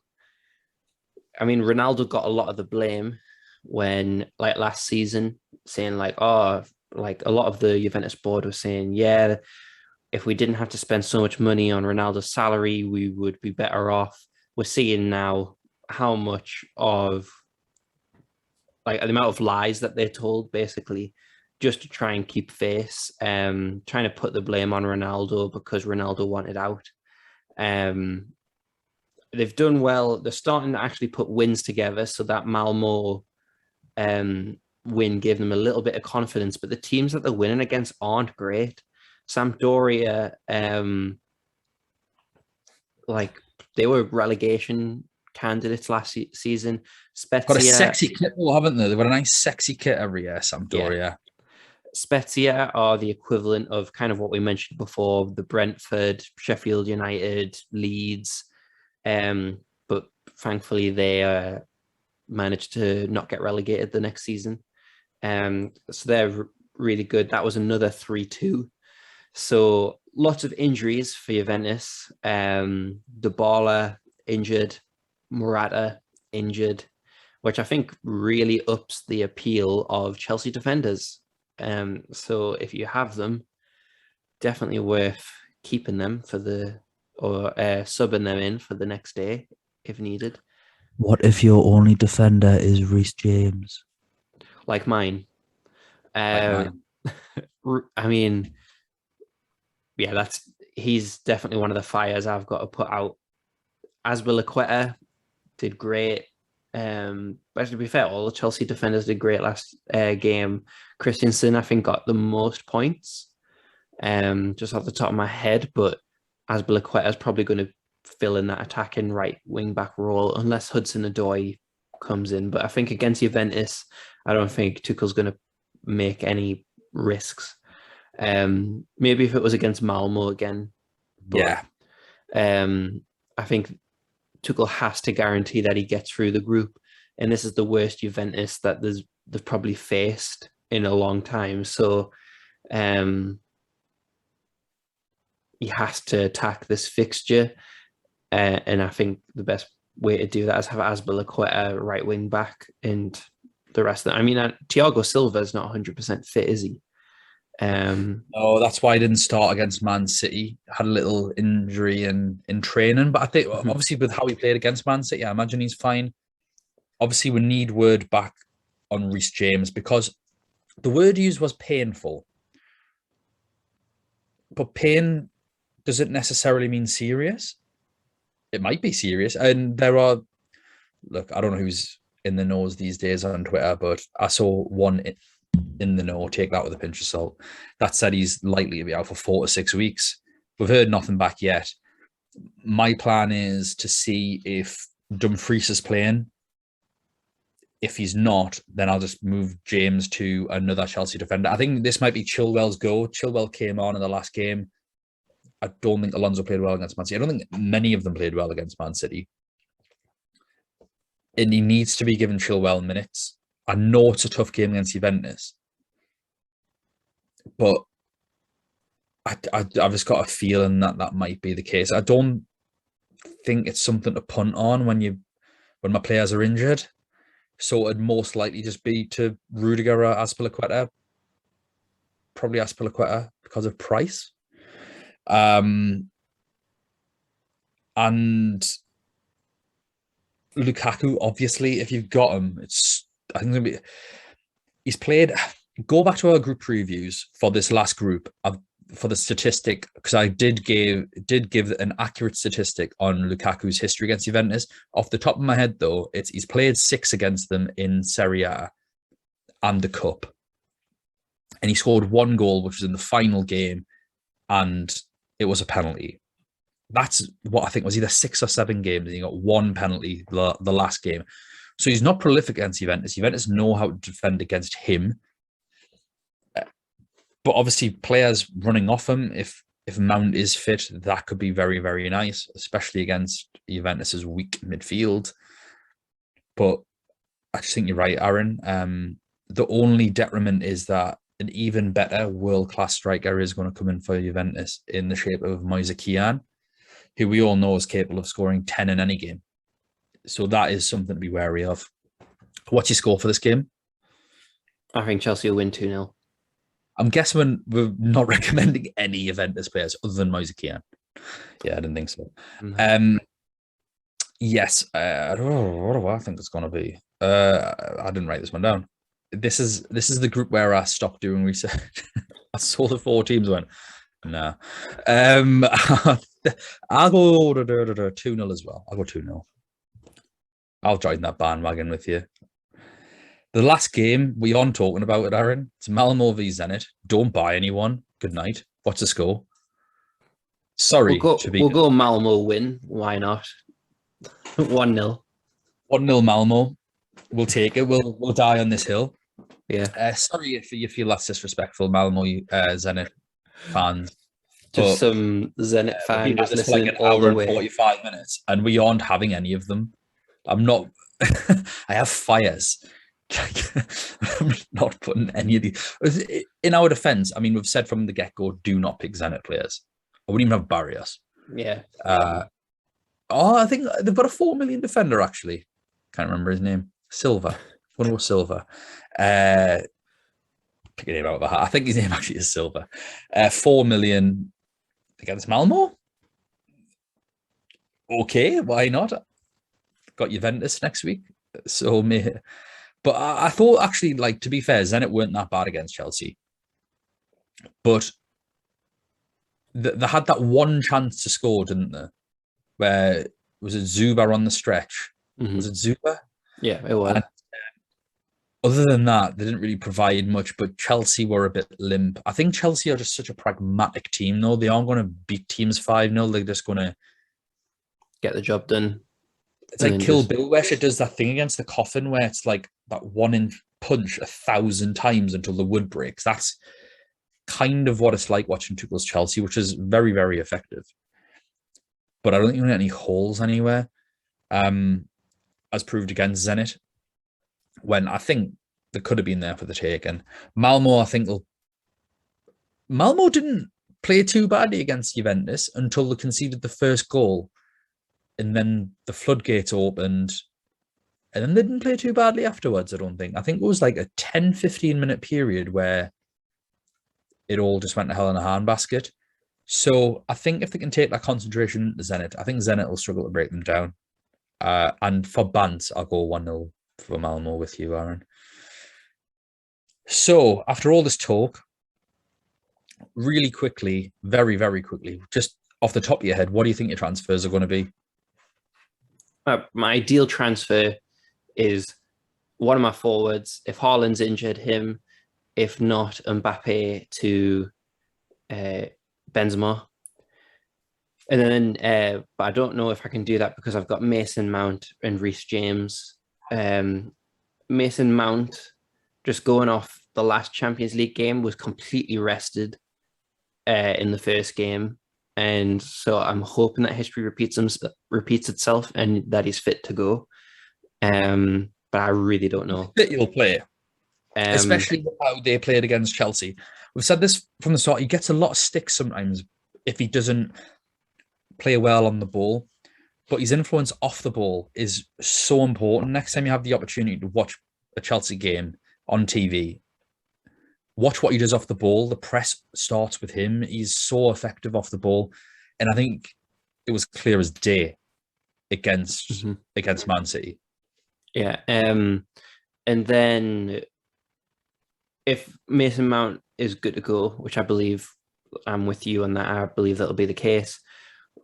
I mean, Ronaldo got a lot of the blame when, like last season, saying like, oh, like a lot of the Juventus board was saying, yeah, if we didn't have to spend so much money on Ronaldo's salary, we would be better off. We're seeing now how much of like the amount of lies that they're told basically just to try and keep face, trying to put the blame on Ronaldo because Ronaldo wanted out. Um, they've done well. They're starting to actually put wins together, so that Malmo win gave them a little bit of confidence. But the teams that they're winning against aren't great. Sampdoria, like they were relegation candidates last season. Got a Spezia, sexy kit, haven't they? They've got a nice sexy kit every year, Sampdoria. yeah. Spezia are the equivalent of kind of what we mentioned before, the Brentford, Sheffield United, Leeds. But thankfully they managed to not get relegated the next season. So they're really good. That was another 3-2. So lots of injuries for Juventus. Dybala injured, Morata injured, which I think really ups the appeal of Chelsea defenders. So if you have them, definitely worth keeping them for or subbing them in for the next day if needed. What if your only defender is Reece James? Like mine. Like mine. I mean, yeah, he's definitely one of the fires I've got to put out. Azpilicueta did great. But to be fair, all the Chelsea defenders did great last game. Christensen, I think, got the most points, just off the top of my head. But Azpilicueta is probably going to fill in that attacking right wing back role unless Hudson-Odoi comes in. But I think against Juventus, I don't think Tuchel's going to make any risks. Maybe if it was against Malmo again. But, yeah. I think Tuchel has to guarantee that he gets through the group, and this is the worst Juventus that they've probably faced in a long time. So, he has to attack this fixture, and I think the best way to do that is have Azpilicueta right wing back, and the rest of them. I mean, Thiago Silva is not 100% fit, is he? No, that's why I didn't start against Man City. Had a little injury in training, but I think obviously with how he played against Man City, I imagine he's fine. Obviously, we need word back on Reece James because the word used was painful, but pain doesn't necessarily mean serious. It might be serious, and I don't know who's in the nose these days on Twitter, but I saw one in the know, take that with a pinch of salt, that said he's likely to be out for 4 to 6 weeks. We've heard nothing back yet. My plan is to see if Dumfries is playing. If he's not, then I'll just move James to another Chelsea defender. I think this might be Chilwell's go. Chilwell came on in the last game. I don't think Alonso played well against Man City. I don't think many of them played well against Man City. And he needs to be given Chilwell minutes. I know it's a tough game against Juventus, but I've just got a feeling that might be the case. I don't think it's something to punt on when my players are injured. So it'd most likely just be to Rudiger or Azpilicueta. Probably Azpilicueta because of price. And Lukaku, obviously, if you've got him, I think he's played. Go back to our group previews for this last group for the statistic, because I did give an accurate statistic on Lukaku's history against Juventus. Off the top of my head, though, he's played 6 against them in Serie A and the Cup, and he scored 1 goal, which was in the final game, and it was a penalty. That's what I think was either 6 or 7 games, and he got 1 penalty the last game. So he's not prolific against Juventus. Juventus know how to defend against him. But obviously, players running off him, if if Mount is fit, that could be very, very nice, especially against Juventus's weak midfield. But I just think you're right, Aaron. The only detriment is that an even better world-class striker is going to come in for Juventus in the shape of Moise Kean, who we all know is capable of scoring 10 in any game. So that is something to be wary of. What's your score for this game? I think Chelsea will win 2-0. I'm guessing we're not recommending any Juventus players other than Moise Kean. Yeah, I didn't think so. Mm-hmm. Yes, I don't know what do I think it's going to be. I didn't write this one down. This is the group where I stopped doing research. I saw the 4 teams, went, no. I'll go 2-0 as well. I'll go 2-0. I'll join that bandwagon with you. The last game, we aren't talking about it, Aaron. It's Malmo v Zenit. Don't buy anyone. Good night. What's the score? Sorry. We'll go Malmo win. Why not? 1-0. 1-0 Malmo. We'll take it. We'll die on this hill. Yeah. Sorry if you feel that's disrespectful, Malmo Zenit fans. Just some Zenit fan just listening like an all hour the way. 45 minutes, and we aren't having any of them. I'm not. I have fires. I'm not putting any of these. In our defense, I mean, we've said from the get-go, do not pick Zenit players. I wouldn't even have Barrios. Yeah. I think they've got a 4 million defender, actually. Can't remember his name. Silva. One was Silva. Pick a name out of the hat. I think his name actually is Silva. 4 million against Malmo. Okay, why not? Got Juventus next week. So, but I thought actually, like, to be fair, Zenit weren't that bad against Chelsea. But they had that one chance to score, didn't they? Where was it Zuba on the stretch? Mm-hmm. Was it Zuba? Yeah, it was. And, other than that, they didn't really provide much, but Chelsea were a bit limp. I think Chelsea are just such a pragmatic team, though. They aren't going to beat teams 5-0. They're just going to get the job done. It's like Kill Bill, where she does that thing against the coffin, where it's like that 1-inch punch 1,000 times until the wood breaks. That's kind of what it's like watching Tuchel's Chelsea, which is very, very effective. But I don't think there are any holes anywhere, as proved against Zenit, when I think they could have been there for the take. And Malmo, I think Malmo didn't play too badly against Juventus until they conceded the first goal. And then the floodgates opened. And then they didn't play too badly afterwards, I don't think. I think it was like a 10, 15-minute period where it all just went to hell in a handbasket. So I think if they can take that concentration to Zenit, I think Zenit will struggle to break them down. And for Bants, I'll go 1-0 for Malmo with you, Aaron. So after all this talk, really quickly, very, very quickly, just off the top of your head, what do you think your transfers are going to be? My ideal transfer is one of my forwards. If Haaland's injured, him. If not, Mbappe to Benzema. And then, but I don't know if I can do that because I've got Mason Mount and Reece James. Mason Mount, just going off the last Champions League game, was completely rested in the first game. And so I'm hoping that history repeats itself and that he's fit to go. But I really don't know. He'll play, especially how they played against Chelsea. We've said this from the start. He gets a lot of sticks sometimes if he doesn't play well on the ball. But his influence off the ball is so important. Next time you have the opportunity to watch a Chelsea game on TV, watch what he does off the ball. The press starts with him. He's so effective off the ball. And I think it was clear as day against Man City. Yeah. And then if Mason Mount is good to go, which I believe I'm with you on that, I believe that'll be the case.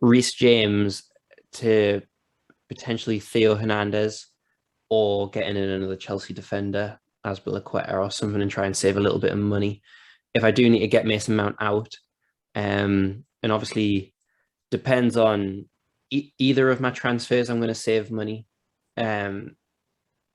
Reece James to potentially Theo Hernandez or getting in another Chelsea defender, Azpilicueta or something, and try and save a little bit of money. If I do need to get Mason Mount out, and obviously depends on either of my transfers, I'm going to save money.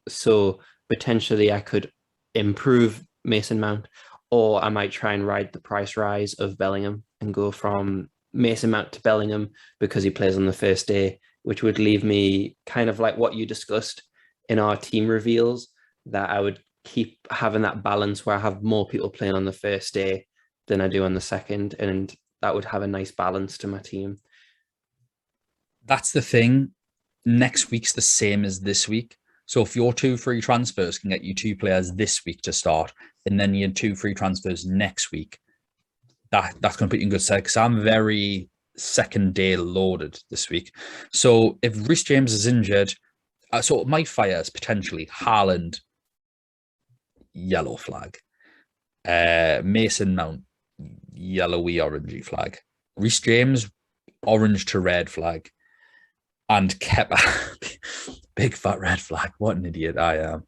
So potentially I could improve Mason Mount, or I might try and ride the price rise of Bellingham. and go from Mason Mount to Bellingham because he plays on the first day, which would leave me kind of like what you discussed in our team reveals, that I would keep having that balance where I have more people playing on the first day than I do on the second, and that would have a nice balance to my team. That's the thing. Next week's the same as this week. So if your 2 free transfers can get you 2 players this week to start, and then you had 2 free transfers next week, that's going to put you in good stead, because I'm very second day loaded this week. So if Reece James is injured, so my fires potentially Haaland, yellow flag. Mason Mount, yellowy orangey flag. Reece James, orange to red flag. And Kepa, big fat red flag. What an idiot I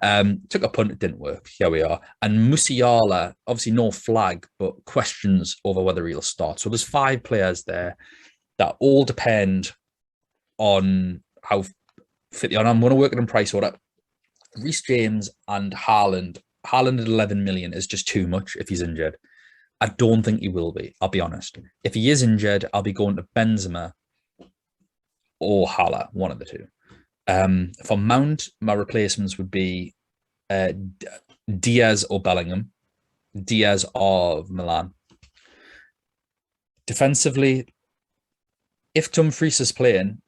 am. Took a punt, it didn't work. Here we are. And Musiala, obviously no flag, but questions over whether he'll start. So there's 5 players there that all depend on how fit they are. I'm going to work it in price order. Reece James and Haaland. Haaland at 11 million is just too much if he's injured. I don't think he will be, I'll be honest. If he is injured, I'll be going to Benzema or Hala, one of the two. For Mount, my replacements would be Diaz or Bellingham. Diaz of Milan. Defensively, if Dumfries is playing,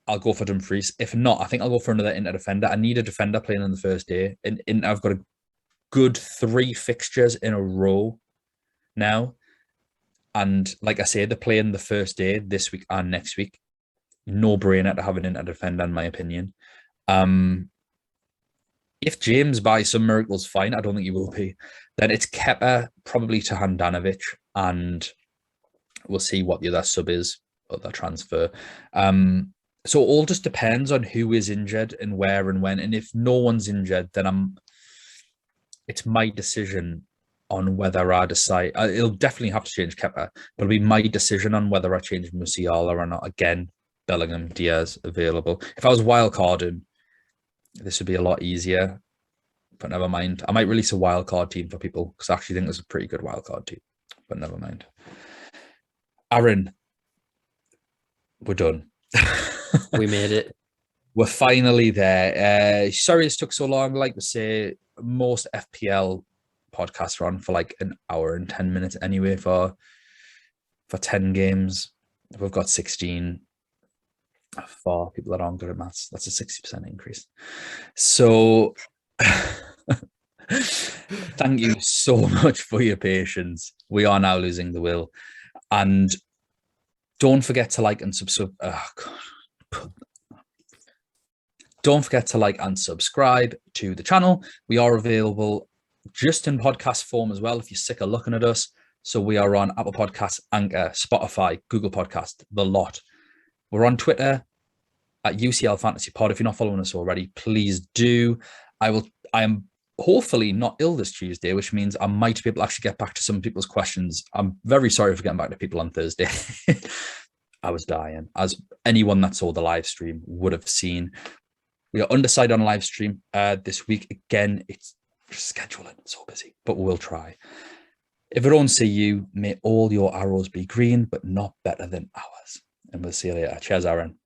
I'll go for Dumfries. If not, I think I'll go for another Inter defender. I need a defender playing on the first day. And I've got a good 3 fixtures in a row now. And like I say, they're playing the first day this week and next week. No brainer to have an Inter defender, in my opinion. If James by some miracles fine, I don't think he will be, then it's Kepa probably to Handanovic, and we'll see what the other sub is, other transfer. So it all just depends on who is injured and where and when. And if no one's injured, then it's my decision on whether I decide. It'll definitely have to change Kepa, but it'll be my decision on whether I change Musiala or not. Again, Bellingham, Diaz available. If I was wildcarding, this would be a lot easier, but never mind. I might release a wildcard team for people because I actually think there's a pretty good wildcard team, but never mind. Aaron, we're done. We made it. We're finally there. Sorry this took so long. Like we say, most FPL podcasts are on for like an hour and 10 minutes anyway for 10 games. We've got 16 for people that aren't good at maths. That's a 60% increase. So thank you so much for your patience. We are now losing the will. And don't forget to like and subscribe. Don't forget to like and subscribe to the channel. We are available just in podcast form as well if you're sick of looking at us. So we are on Apple Podcasts, Anchor, Spotify, Google Podcast, the lot. We're on Twitter at UCL Fantasy Pod. If you're not following us already, please do. I am hopefully not ill this Tuesday, which means I might be able to actually get back to some people's questions. I'm very sorry for getting back to people on Thursday. I was dying, as anyone that saw the live stream would have seen. We are undecided on live stream this week. Again, it's just scheduling, so busy, but we'll try. If I don't see you, may all your arrows be green, but not better than ours. And we'll see you later. Cheers, Aaron.